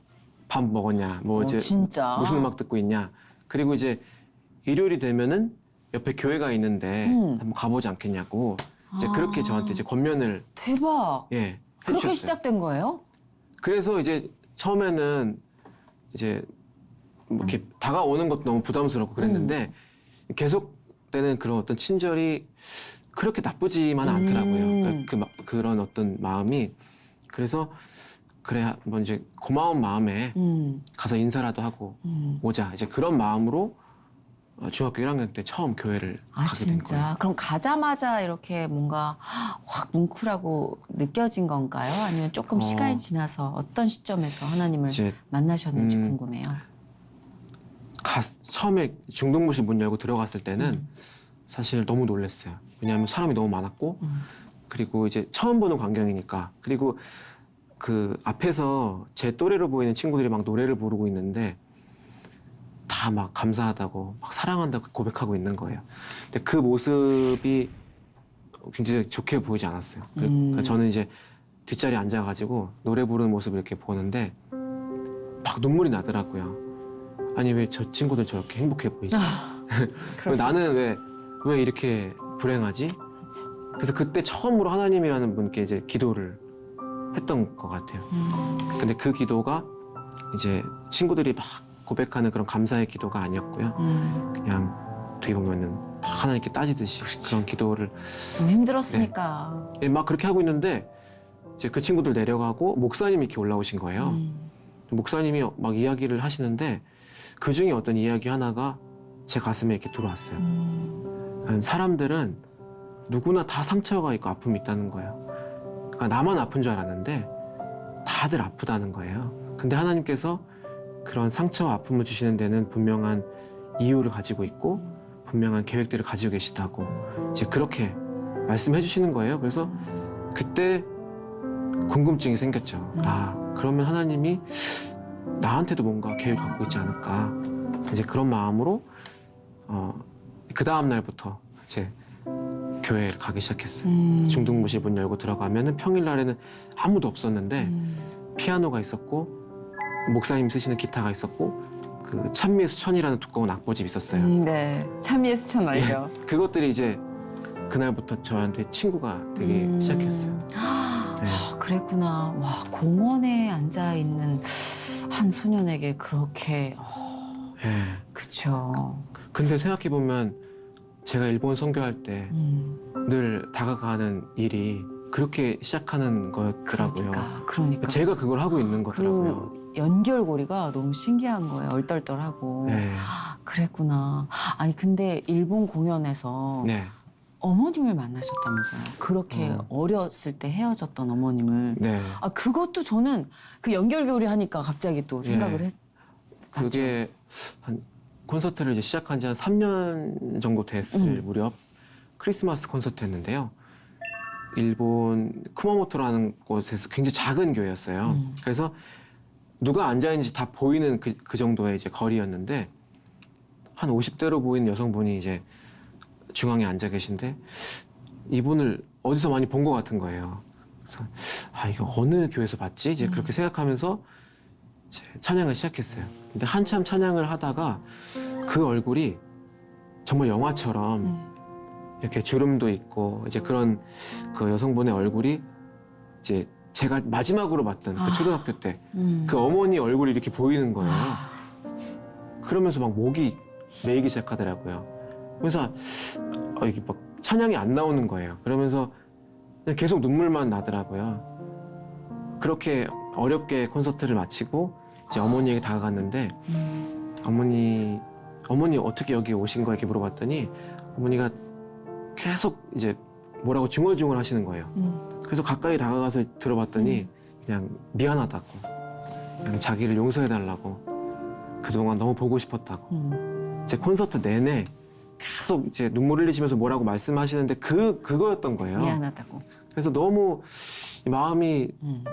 Speaker 2: 밥 먹었냐? 뭐 이제
Speaker 1: 진짜.
Speaker 2: 무슨 음악 듣고 있냐? 그리고 이제 일요일이 되면은 옆에 교회가 있는데 한번 가보지 않겠냐고 이제 그렇게 저한테 이제 권면을
Speaker 1: 대박. 그렇게
Speaker 2: 해주셨어요.
Speaker 1: 시작된 거예요?
Speaker 2: 그래서 이제 처음에는 이제 뭐 이렇게 다가오는 것도 너무 부담스럽고 그랬는데 계속되는 그런 어떤 친절이 그렇게 나쁘지만 않더라고요. 그런 어떤 마음이. 그래서 그래 뭐 이제 고마운 마음에 가서 인사라도 하고 오자 이제 그런 마음으로 중학교 1학년 때 처음 교회를
Speaker 1: 아,
Speaker 2: 가게 된
Speaker 1: 진짜?
Speaker 2: 거예요.
Speaker 1: 그럼 가자마자 이렇게 뭔가 확 뭉클하고 느껴진 건가요? 아니면 조금 시간이 지나서 어떤 시점에서 하나님을
Speaker 2: 이제
Speaker 1: 만나셨는지 궁금해요.
Speaker 2: 처음에 중동부실 문 열고 들어갔을 때는 사실 너무 놀랐어요. 왜냐하면 사람이 너무 많았고 그리고 이제 처음 보는 광경이니까 그리고 그 앞에서 제 또래로 보이는 친구들이 막 노래를 부르고 있는데 다 막 감사하다고 막 사랑한다고 고백하고 있는 거예요. 근데 그 모습이 굉장히 좋게 보이지 않았어요. 그러니까 저는 이제 뒷자리에 앉아가지고 노래 부르는 모습을 이렇게 보는데 막 눈물이 나더라고요. 아니 왜 저 친구들 저렇게 행복해 보이지? 왜 나는 왜 이렇게 불행하지? 그래서 그때 처음으로 하나님이라는 분께 이제 기도를 했던 것 같아요. 근데 그 기도가 이제 친구들이 막 고백하는 그런 감사의 기도가 아니었고요. 그냥 어떻게 보면은 하나님께 따지듯이 그런 기도를
Speaker 1: 좀 힘들었으니까.
Speaker 2: 막 그렇게 하고 있는데 이제 그 친구들 내려가고 목사님이 이렇게 올라오신 거예요. 목사님이 막 이야기를 하시는데 그 중에 어떤 이야기 하나가 제 가슴에 이렇게 들어왔어요. 그러니까 사람들은 누구나 다 상처가 있고 아픔이 있다는 거예요. 그러니까 나만 아픈 줄 알았는데 다들 아프다는 거예요. 근데 하나님께서 그런 상처와 아픔을 주시는 데는 분명한 이유를 가지고 있고 분명한 계획들을 가지고 계시다고 이제 그렇게 말씀해 주시는 거예요. 그래서 그때 궁금증이 생겼죠. 아, 그러면 하나님이 나한테도 뭔가 계획을 갖고 있지 않을까. 이제 그런 마음으로 그 다음 날부터 이제 교회를 가기 시작했어요. 중등부실 문 열고 들어가면은 평일날에는 아무도 없었는데 피아노가 있었고 목사님 쓰시는 기타가 있었고 그 찬미의 수천이라는 두꺼운 악보집이 있었어요.
Speaker 1: 네. 참미의 수천 알죠.
Speaker 2: 그것들이 이제 그날부터 저한테 친구가 되기 시작했어요. 네.
Speaker 1: 아, 그랬구나. 와, 공원에 앉아 있는 한 소년에게 그렇게.
Speaker 2: 네.
Speaker 1: 그쵸.
Speaker 2: 근데 생각해 보면 제가 일본 선교할 때 늘 다가가는 일이 그렇게 시작하는 거더라고요.
Speaker 1: 그러니까.
Speaker 2: 제가 그걸 하고 있는 거더라고요.
Speaker 1: 그 연결고리가 너무 신기한 거예요. 얼떨떨하고.
Speaker 2: 네.
Speaker 1: 그랬구나. 아니 근데 일본 공연에서
Speaker 2: 네.
Speaker 1: 어머님을 만나셨다면서요. 그렇게 어렸을 때 헤어졌던 어머님을.
Speaker 2: 네.
Speaker 1: 아 그것도 저는 그 연결고리 하니까 갑자기 또 생각을 했.
Speaker 2: 그게 한 콘서트를 이제 시작한 지 한 3년 정도 됐을 무렵 크리스마스 콘서트였는데요. 일본 쿠마모토라는 곳에서 굉장히 작은 교회였어요. 그래서 누가 앉아 있는지 다 보이는 그 정도의 이제 거리였는데 한 50대로 보이는 여성분이 이제 중앙에 앉아 계신데 이분을 어디서 많이 본 것 같은 거예요. 그래서 아 이거 어느 교회에서 봤지? 이제 그렇게 생각하면서 이제 찬양을 시작했어요. 근데 한참 찬양을 하다가 그 얼굴이 정말 영화처럼 이렇게 주름도 있고 이제 그런 그 여성분의 얼굴이 이제 제가 마지막으로 봤던 그
Speaker 1: 아.
Speaker 2: 초등학교 때 그 어머니 얼굴이 이렇게 보이는 거예요. 그러면서 막 목이 메이기 시작하더라고요. 그래서 이게 막 찬양이 안 나오는 거예요. 그러면서 그냥 계속 눈물만 나더라고요. 그렇게 어렵게 콘서트를 마치고 이제 어머니에게 다가갔는데 어머니 어떻게 여기 오신 거야? 이렇게 물어봤더니 어머니가 계속 이제 뭐라고 중얼중얼 하시는 거예요. 그래서 가까이 다가가서 들어봤더니 그냥 미안하다고, 그냥 자기를 용서해달라고, 그동안 너무 보고 싶었다고. 제 콘서트 내내 계속 이제 눈물 흘리시면서 뭐라고 말씀하시는데 그거였던 거예요.
Speaker 1: 미안하다고.
Speaker 2: 그래서 너무 마음이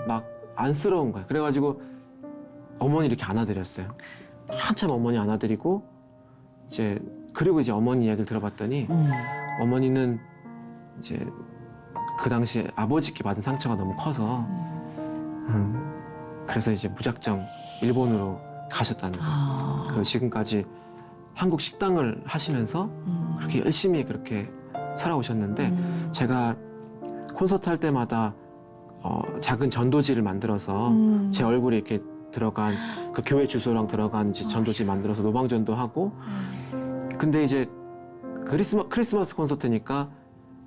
Speaker 2: 막 안쓰러운 거예요. 그래가지고 어머니 이렇게 안아드렸어요. 한참 어머니 안아드리고 그리고 이제 어머니 이야기를 들어봤더니 어머니는 이제 그 당시에 아버지께 받은 상처가 너무 커서 그래서 이제 무작정 일본으로 가셨다는 거예요. 그리고 지금까지 한국 식당을 하시면서 그렇게 열심히 그렇게 살아오셨는데 제가 콘서트 할 때마다 작은 전도지를 만들어서 제 얼굴이 이렇게 들어간 그 교회 주소랑 들어간 이제 전도지 만들어서 노방전도 하고 근데 이제 크리스마스 콘서트니까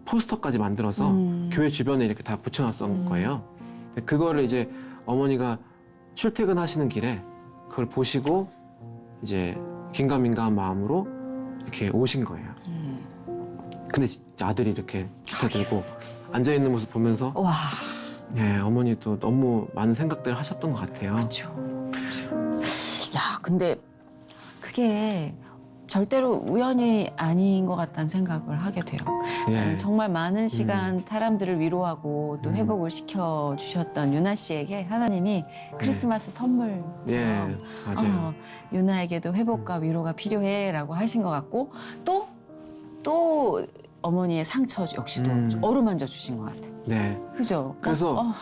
Speaker 2: 포스터까지 만들어서 교회 주변에 이렇게 다 붙여놨던 거예요. 그거를 이제 어머니가 출퇴근하시는 길에 그걸 보시고 이제 긴가민가한 마음으로 이렇게 오신 거예요. 근데 아들이 이렇게 기타 들고 앉아 있는 모습 보면서
Speaker 1: 와.
Speaker 2: 예, 어머니도 너무 많은 생각들을 하셨던 것 같아요.
Speaker 1: 그렇죠. 야, 근데 그게 절대로 우연이 아닌 것 같다는 생각을 하게 돼요.
Speaker 2: 예.
Speaker 1: 정말 많은 시간 사람들을 위로하고 또 회복을 시켜 주셨던 유나 씨에게 하나님이 크리스마스 선물처럼
Speaker 2: 예, 맞아요.
Speaker 1: 유나에게도 회복과 위로가 필요해라고 하신 것 같고 또 어머니의 상처 역시도 어루만져 주신 것 같아요.
Speaker 2: 네.
Speaker 1: 그죠?
Speaker 2: 그래서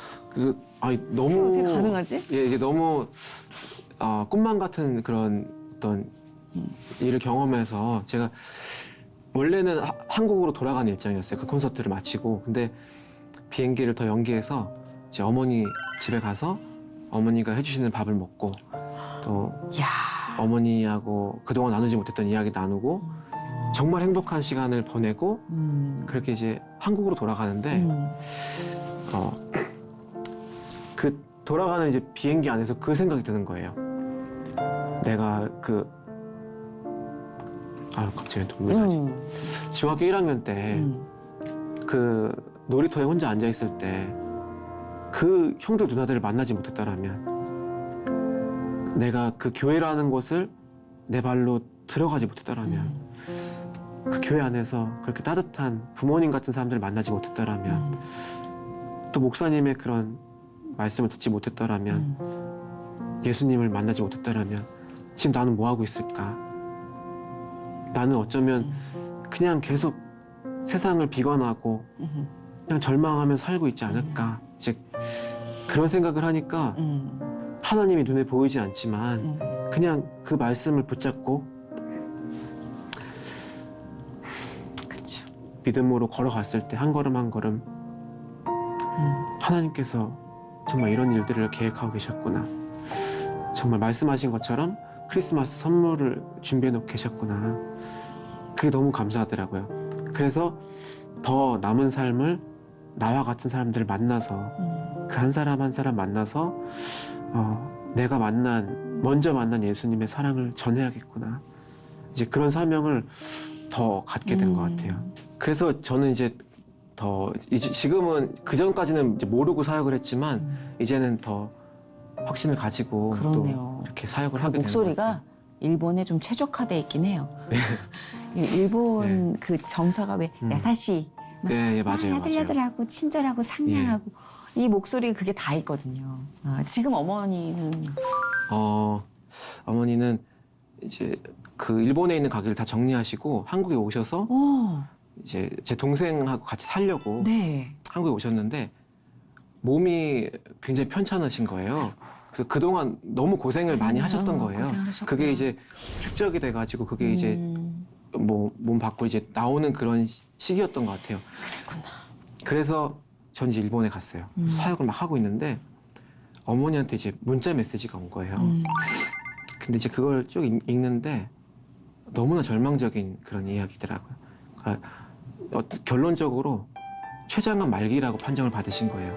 Speaker 2: 너무
Speaker 1: 어떻게 가능하지?
Speaker 2: 예, 이게 너무 꿈만 같은 그런 어떤 일을 경험해서 제가 원래는 한국으로 돌아가는 일정이었어요. 그 콘서트를 마치고 근데 비행기를 더 연기해서 이제 어머니 집에 가서 어머니가 해주시는 밥을 먹고 또
Speaker 1: 야.
Speaker 2: 어머니하고 그동안 나누지 못했던 이야기 나누고 정말 행복한 시간을 보내고 그렇게 이제 한국으로 돌아가는데 그 돌아가는 이제 비행기 안에서 그 생각이 드는 거예요. 내가 갑자기 눈물이 나지. 중학교 1학년 때 그 놀이터에 혼자 앉아 있을 때 그 형들 누나들을 만나지 못했다라면 내가 그 교회라는 곳을 내 발로 들어가지 못했다라면 그 교회 안에서 그렇게 따뜻한 부모님 같은 사람들을 만나지 못했다라면 또 목사님의 그런 말씀을 듣지 못했다라면 예수님을 만나지 못했다라면 지금 나는 뭐 하고 있을까? 나는 어쩌면 그냥 계속 세상을 비관하고 그냥 절망하면서 살고 있지 않을까? 이제 그런 생각을 하니까 하나님이 눈에 보이지 않지만 그냥 그 말씀을 붙잡고
Speaker 1: 그렇죠.
Speaker 2: 믿음으로 걸어갔을 때 한 걸음 한 걸음 하나님께서 정말 이런 일들을 계획하고 계셨구나. 정말 말씀하신 것처럼 크리스마스 선물을 준비해 놓고 계셨구나. 그게 너무 감사하더라고요. 그래서 더 남은 삶을 나와 같은 사람들을 만나서 그 한 사람 한 사람 만나서 내가 먼저 만난 예수님의 사랑을 전해야겠구나. 이제 그런 사명을 더 갖게 된 것 같아요. 그래서 저는 이제 지금은 그 전까지는 이제 모르고 사역을 했지만 이제는 더 확신을 가지고
Speaker 1: 그러네요.
Speaker 2: 또 이렇게 사역을
Speaker 1: 그
Speaker 2: 하게 되는 것
Speaker 1: 목소리가
Speaker 2: 같아요.
Speaker 1: 일본에 좀 최적화돼 있긴 해요. 일본 그 정서가 왜 야사시,
Speaker 2: 네, 맞아요.
Speaker 1: 야들야들하고 친절하고 상냥하고 이 목소리 그게 다 있거든요. 지금 어머니는
Speaker 2: 어머니는 이제 그 일본에 있는 가게를 다 정리하시고 한국에 오셔서 이제 제 동생하고 같이 살려고
Speaker 1: 네.
Speaker 2: 한국에 오셨는데 몸이 굉장히 편찮으신 거예요. 그래서 그동안 너무 고생을 많이 하셨던 거예요.
Speaker 1: 고생하셨구나.
Speaker 2: 그게 이제 축적이 돼가지고 그게 이제 몸 밖으로 이제 나오는 그런 시기였던 것 같아요.
Speaker 1: 그랬구나.
Speaker 2: 그래서 전 이제 일본에 갔어요. 사역을 막 하고 있는데 어머니한테 이제 문자 메시지가 온 거예요. 근데 이제 그걸 쭉 읽는데 너무나 절망적인 그런 이야기더라고요. 그러니까 결론적으로 췌장암 말기라고 판정을 받으신 거예요.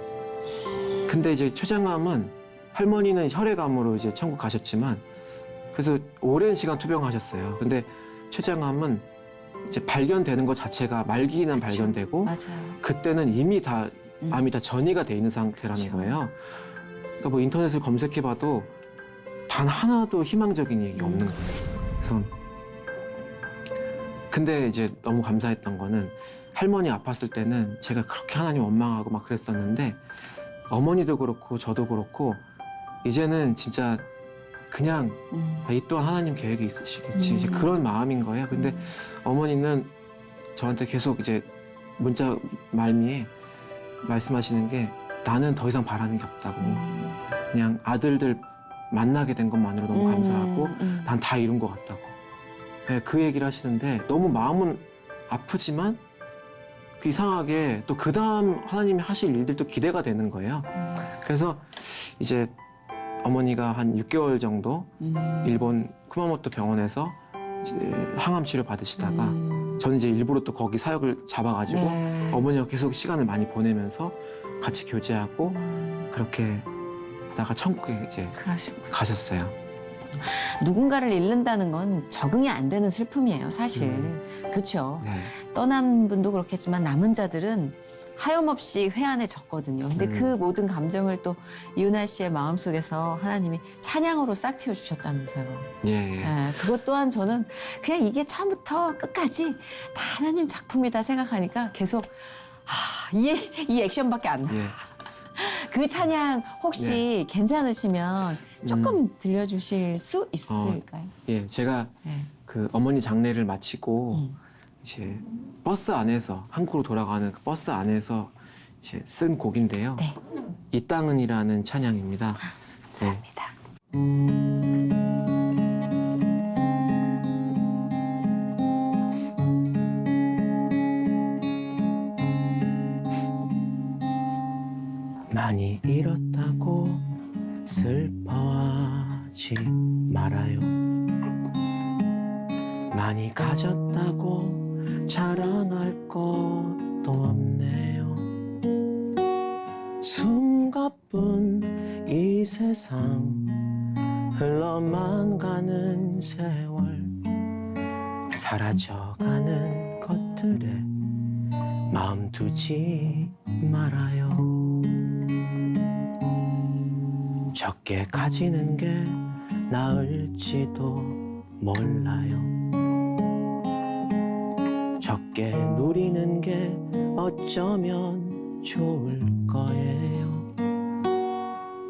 Speaker 2: 근데 이제 췌장암은 할머니는 혈액암으로 이제 천국 가셨지만 그래서 오랜 시간 투병하셨어요. 근데 췌장암은 이제 발견되는 것 자체가 말기는
Speaker 1: 그쵸.
Speaker 2: 발견되고
Speaker 1: 맞아요.
Speaker 2: 그때는 이미 다 암이 다 전이가 돼 있는 상태라는
Speaker 1: 그쵸.
Speaker 2: 거예요. 그러니까 뭐 인터넷을 검색해봐도 단 하나도 희망적인 얘기가 없는 거예요. 그래서 근데 이제 너무 감사했던 거는 할머니 아팠을 때는 제가 그렇게 하나님 원망하고 막 그랬었는데 어머니도 그렇고 저도 그렇고 이제는 진짜 그냥 이 또한 하나님 계획이 있으시겠지 이제 그런 마음인 거예요. 근데 어머니는 저한테 계속 이제 문자 말미에 말씀하시는 게 나는 더 이상 바라는 게 없다고 그냥 아들들 만나게 된 것만으로 너무 감사하고 난 다 이룬 것 같다고 네, 그 얘기를 하시는데 너무 마음은 아프지만 그 이상하게 또 그 다음 하나님이 하실 일들도 기대가 되는 거예요. 그래서 이제 어머니가 한 6개월 정도 일본 쿠마모토 병원에서 이제 항암 치료 받으시다가 저는 이제 일부러 또 거기 사역을 잡아가지고
Speaker 1: 네.
Speaker 2: 어머니와 계속 시간을 많이 보내면서 같이 교제하고 그렇게 하다가 천국에 이제
Speaker 1: 그러시구나.
Speaker 2: 가셨어요.
Speaker 1: 누군가를 잃는다는 건 적응이 안 되는 슬픔이에요, 사실. 그렇죠.
Speaker 2: 네.
Speaker 1: 떠난 분도 그렇겠지만 남은 자들은 하염없이 회한해졌거든요. 근데 그 모든 감정을 또 이은하 씨의 마음속에서 하나님이 찬양으로 싹 틔워주셨다면서요.
Speaker 2: 예.
Speaker 1: 예, 그것 또한 저는 그냥 이게 처음부터 끝까지 다 하나님 작품이다 생각하니까 계속 이 액션밖에 안 나.
Speaker 2: 예.
Speaker 1: 그 찬양 혹시 괜찮으시면 조금 들려주실 수 있을까요?
Speaker 2: 예, 제가
Speaker 1: 네.
Speaker 2: 그 어머니 장례를 마치고 이제 버스 안에서 한국으로 돌아가는 그 버스 안에서 이제 쓴 곡인데요.
Speaker 1: 네.
Speaker 2: 이 땅은이라는 찬양입니다.
Speaker 1: 감사합니다.
Speaker 2: 많이 잃었다고 슬퍼하지 말아요. 많이 가졌다고 자랑할 것도 없네요. 숨가쁜 이 세상 흘러만 가는 세월 사라져가는 것들에 마음 두지 말아요. 적게 가지는 게 나을지도 몰라요. 적게 누리는 게 어쩌면 좋을 거예요.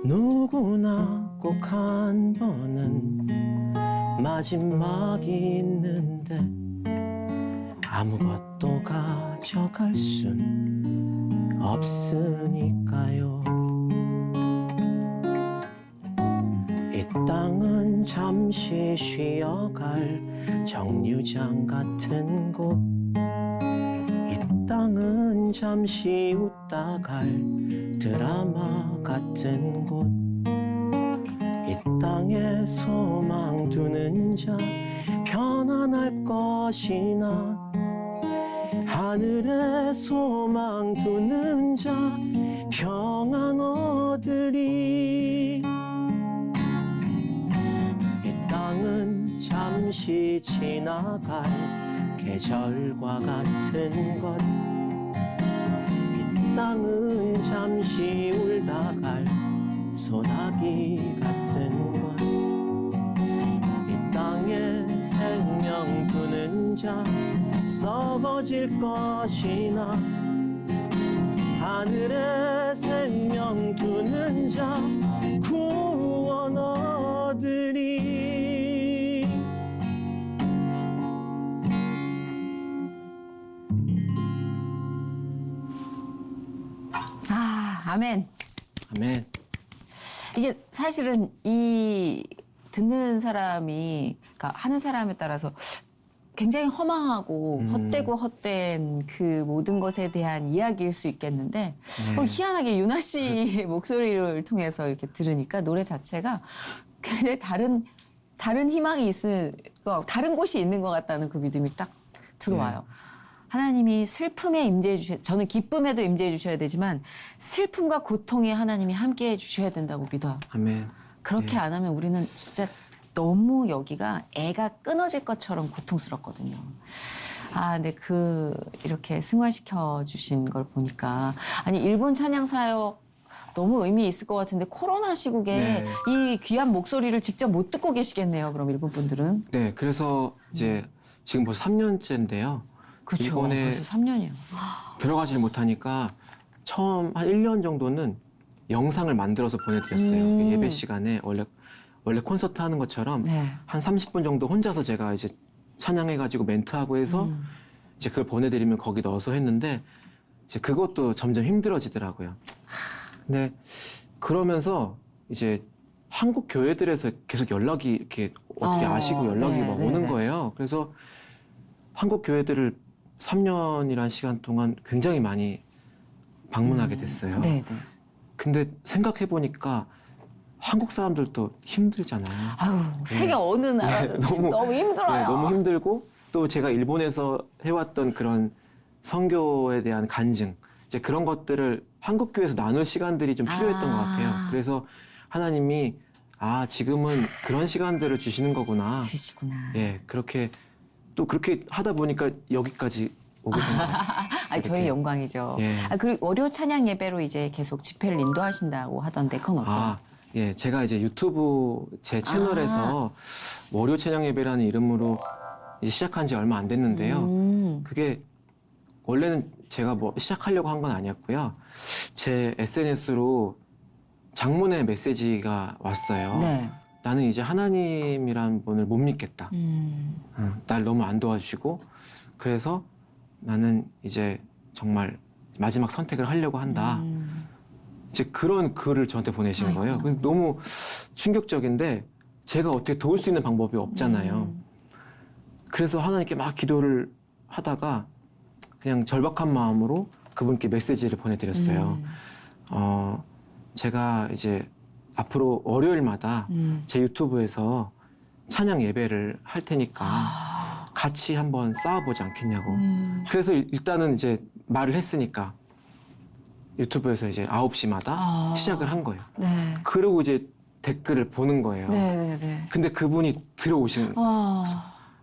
Speaker 2: 누구나 꼭 한 번은 마지막이 있는데 아무것도 가져갈 순 없으니까요. 이 땅은 잠시 쉬어갈 정류장 같은 곳, 이 땅은 잠시 웃다 갈 드라마 같은 곳, 이 땅에 소망 두는 자 편안할 것이나 하늘에 소망 두는 자 평안 얻으리. 이 땅은 잠시 지나갈 계절과 같은 것, 이 땅은 잠시 울다 갈 소나기 같은 것, 이 땅에 생명 두는 자 썩어질 것이나 하늘에 생명 두는 자 구원 얻으리.
Speaker 1: 아멘.
Speaker 2: 아멘.
Speaker 1: 이게 사실은 이 듣는 사람이, 그러니까 하는 사람에 따라서 굉장히 허망하고 헛되고 헛된 그 모든 것에 대한 이야기일 수 있겠는데
Speaker 2: 네.
Speaker 1: 희한하게 윤아 씨의 목소리를 통해서 이렇게 들으니까 노래 자체가 굉장히 다른 희망이 있을 다른 곳이 있는 것 같다는 그 믿음이 딱 들어와요. 하나님이 슬픔에 임재해 주셔, 저는 기쁨에도 임재해 주셔야 되지만 슬픔과 고통에 하나님이 함께해 주셔야 된다고 믿어요.
Speaker 2: 아멘.
Speaker 1: 그렇게
Speaker 2: 네.
Speaker 1: 안 하면 우리는 진짜 너무 여기가 애가 끊어질 것처럼 고통스럽거든요. 아, 근데 이렇게 승화시켜 주신 걸 보니까 아니 일본 찬양 사역 너무 의미 있을 것 같은데 코로나 시국에
Speaker 2: 네.
Speaker 1: 이 귀한 목소리를 직접 못 듣고 계시겠네요. 그럼 일본 분들은.
Speaker 2: 네, 그래서 이제 지금 벌써 3년째인데요.
Speaker 1: 그렇죠.
Speaker 2: 일본에
Speaker 1: 벌써 3년이요.
Speaker 2: 들어가질 못하니까 처음 한 1년 정도는 영상을 만들어서 보내드렸어요. 예배 시간에 원래 콘서트 하는 것처럼
Speaker 1: 네.
Speaker 2: 한 30분 정도 혼자서 제가 이제 찬양해가지고 멘트하고 해서 이제 그걸 보내드리면 거기 넣어서 했는데 이제 그것도 점점 힘들어지더라고요. 근데 그러면서 이제 한국 교회들에서 계속 연락이 이렇게 어떻게 아시고 연락이
Speaker 1: 네,
Speaker 2: 막
Speaker 1: 네,
Speaker 2: 오는
Speaker 1: 네.
Speaker 2: 거예요. 그래서 한국 교회들을 3년이란 시간 동안 굉장히 많이 방문하게 됐어요.
Speaker 1: 네, 네.
Speaker 2: 근데 생각해보니까 한국 사람들도 힘들잖아요.
Speaker 1: 아유, 세계 어느 나라는 너무 힘들어요.
Speaker 2: 네, 너무 힘들고 또 제가 일본에서 해왔던 그런 선교에 대한 간증 이제 그런 것들을 한국 교회에서 나눌 시간들이 좀 필요했던 것 같아요. 그래서 하나님이 지금은 그런 시간들을 주시는 거구나.
Speaker 1: 그러시구나.
Speaker 2: 예, 그렇게 하다 보니까 여기까지 오게 된 것 같아요.
Speaker 1: 저희 영광이죠.
Speaker 2: 예.
Speaker 1: 그리고 월요 찬양 예배로 이제 계속 집회를 인도하신다고 하던데 그건 어때요?
Speaker 2: 예, 제가 이제 유튜브 제 채널에서 월요 찬양 예배라는 이름으로 이제 시작한 지 얼마 안 됐는데요. 그게 원래는 제가 뭐 시작하려고 한 건 아니었고요. 제 SNS로 장문의 메시지가 왔어요.
Speaker 1: 네.
Speaker 2: 나는 이제 하나님이란 분을 못 믿겠다. 날 너무 안 도와주시고 그래서 나는 이제 정말 마지막 선택을 하려고 한다. 이제 그런 글을 저한테 보내신 거예요. 너무 충격적인데 제가 어떻게 도울 수 있는 방법이 없잖아요. 그래서 하나님께 막 기도를 하다가 그냥 절박한 마음으로 그분께 메시지를 보내드렸어요. 제가 이제 앞으로 월요일마다 제 유튜브에서 찬양 예배를 할 테니까 같이 한번 싸워보지 않겠냐고. 그래서 일단은 이제 말을 했으니까 유튜브에서 이제 9시마다 시작을 한 거예요.
Speaker 1: 네.
Speaker 2: 그리고 이제 댓글을 보는 거예요.
Speaker 1: 네.
Speaker 2: 근데 그분이 들어오신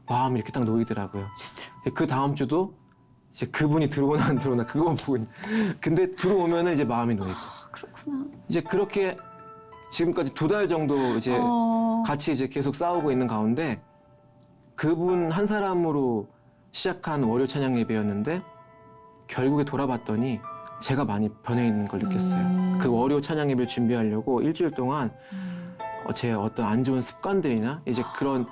Speaker 2: 마음이 이렇게 딱 놓이더라고요.
Speaker 1: 진짜.
Speaker 2: 그 다음 주도 이제 그분이 들어오나 안 들어오나 그것만 보고 근데 들어오면은 이제 마음이 놓이고.
Speaker 1: 그렇구나.
Speaker 2: 이제 그렇게 지금까지 2달 정도 이제 같이 이제 계속 싸우고 있는 가운데 그분 한 사람으로 시작한 월요 찬양 예배였는데 결국에 돌아봤더니 제가 많이 변해 있는 걸 느꼈어요. 그 월요 찬양 예배를 준비하려고 일주일 동안 제 어떤 안 좋은 습관들이나 이제 그런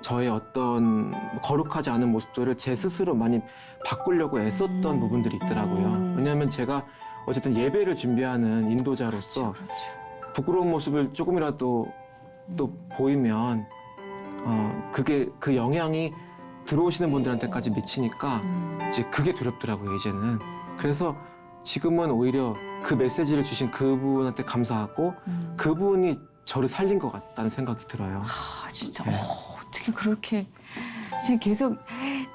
Speaker 2: 저의 어떤 거룩하지 않은 모습들을 제 스스로 많이 바꾸려고 애썼던 부분들이 있더라고요. 왜냐하면 제가 어쨌든 예배를 준비하는 인도자로서
Speaker 1: 그렇죠.
Speaker 2: 부끄러운 모습을 조금이라도 또 보이면 그게 그 영향이 들어오시는 분들한테까지 미치니까 이제 그게 두렵더라고요, 이제는. 그래서 지금은 오히려 그 메시지를 주신 그분한테 감사하고 그분이 저를 살린 것 같다는 생각이 들어요.
Speaker 1: 진짜
Speaker 2: 네.
Speaker 1: 어떻게 그렇게 지금 계속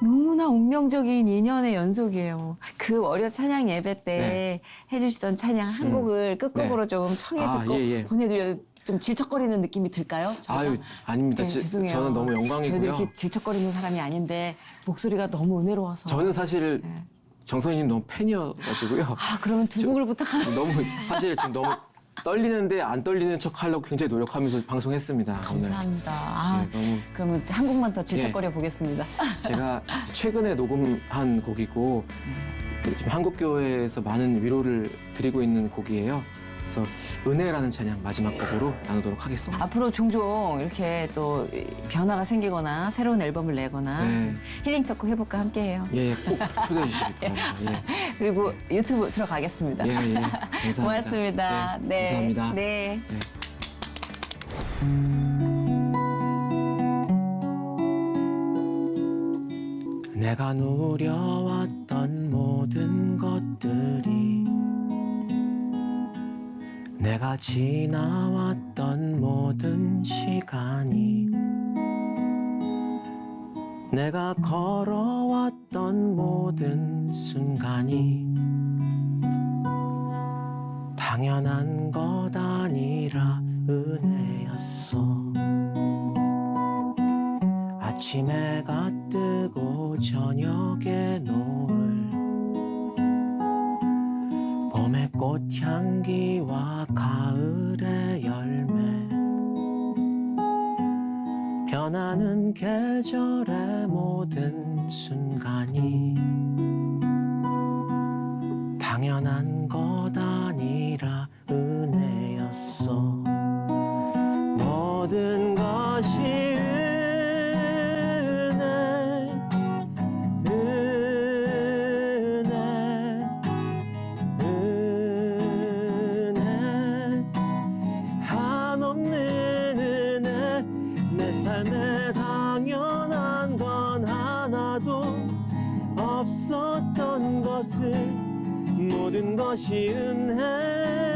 Speaker 1: 너무나 운명적인 인연의 연속이에요. 그 월요 찬양 예배 때 해주시던 찬양 한 곡을 끝곡으로 좀 청해 듣고
Speaker 2: 예.
Speaker 1: 보내드려 좀 질척거리는 느낌이 들까요? 저희가?
Speaker 2: 아유, 아닙니다.
Speaker 1: 네, 죄송해요.
Speaker 2: 저는 너무 영광이고요.
Speaker 1: 저희도 이렇게 질척거리는 사람이 아닌데 목소리가 너무 은혜로워서.
Speaker 2: 저는 사실
Speaker 1: 네.
Speaker 2: 정선이님 너무 팬이어가지고요.
Speaker 1: 그러면 두 곡을 부탁하면.
Speaker 2: 너무 사실 지금 너무 떨리는데 안 떨리는 척 하려고 굉장히 노력하면서 방송했습니다. 오늘.
Speaker 1: 감사합니다.
Speaker 2: 네, 너무
Speaker 1: 그러면 한 곡만 더 질척거려 보겠습니다.
Speaker 2: 제가 최근에 녹음한 곡이고 지금 한국교회에서 많은 위로를 드리고 있는 곡이에요. 그래서 은혜라는 찬양 마지막 곡으로 나누도록 하겠습니다.
Speaker 1: 앞으로 종종 이렇게 또 변화가 생기거나 새로운 앨범을 내거나
Speaker 2: 네.
Speaker 1: 힐링 토크 회복과 함께해요.
Speaker 2: 예, 꼭 초대해 주시기 바랍니다.
Speaker 1: 그리고 유튜브 들어가겠습니다.
Speaker 2: 예, 감사합니다.
Speaker 1: 고맙습니다.
Speaker 2: 네, 감사합니다.
Speaker 1: 네.
Speaker 2: 내가 누려왔던 모든 것들이 내가 지나왔던 모든 시간이 내가 걸어왔던 모든 순간이 당연한 것 아니라 은혜였어. 아침 해가 뜨고 저녁에 노을, 봄의 꽃향기와 가을의 열매, 변하는 계절의 모든 순간이 당연한 것 아니라 은혜였어. 모든 것이 은혜, 한없는 은혜. 내 삶에 당연한 건 하나도 없었던 것을 모든 것이 은혜.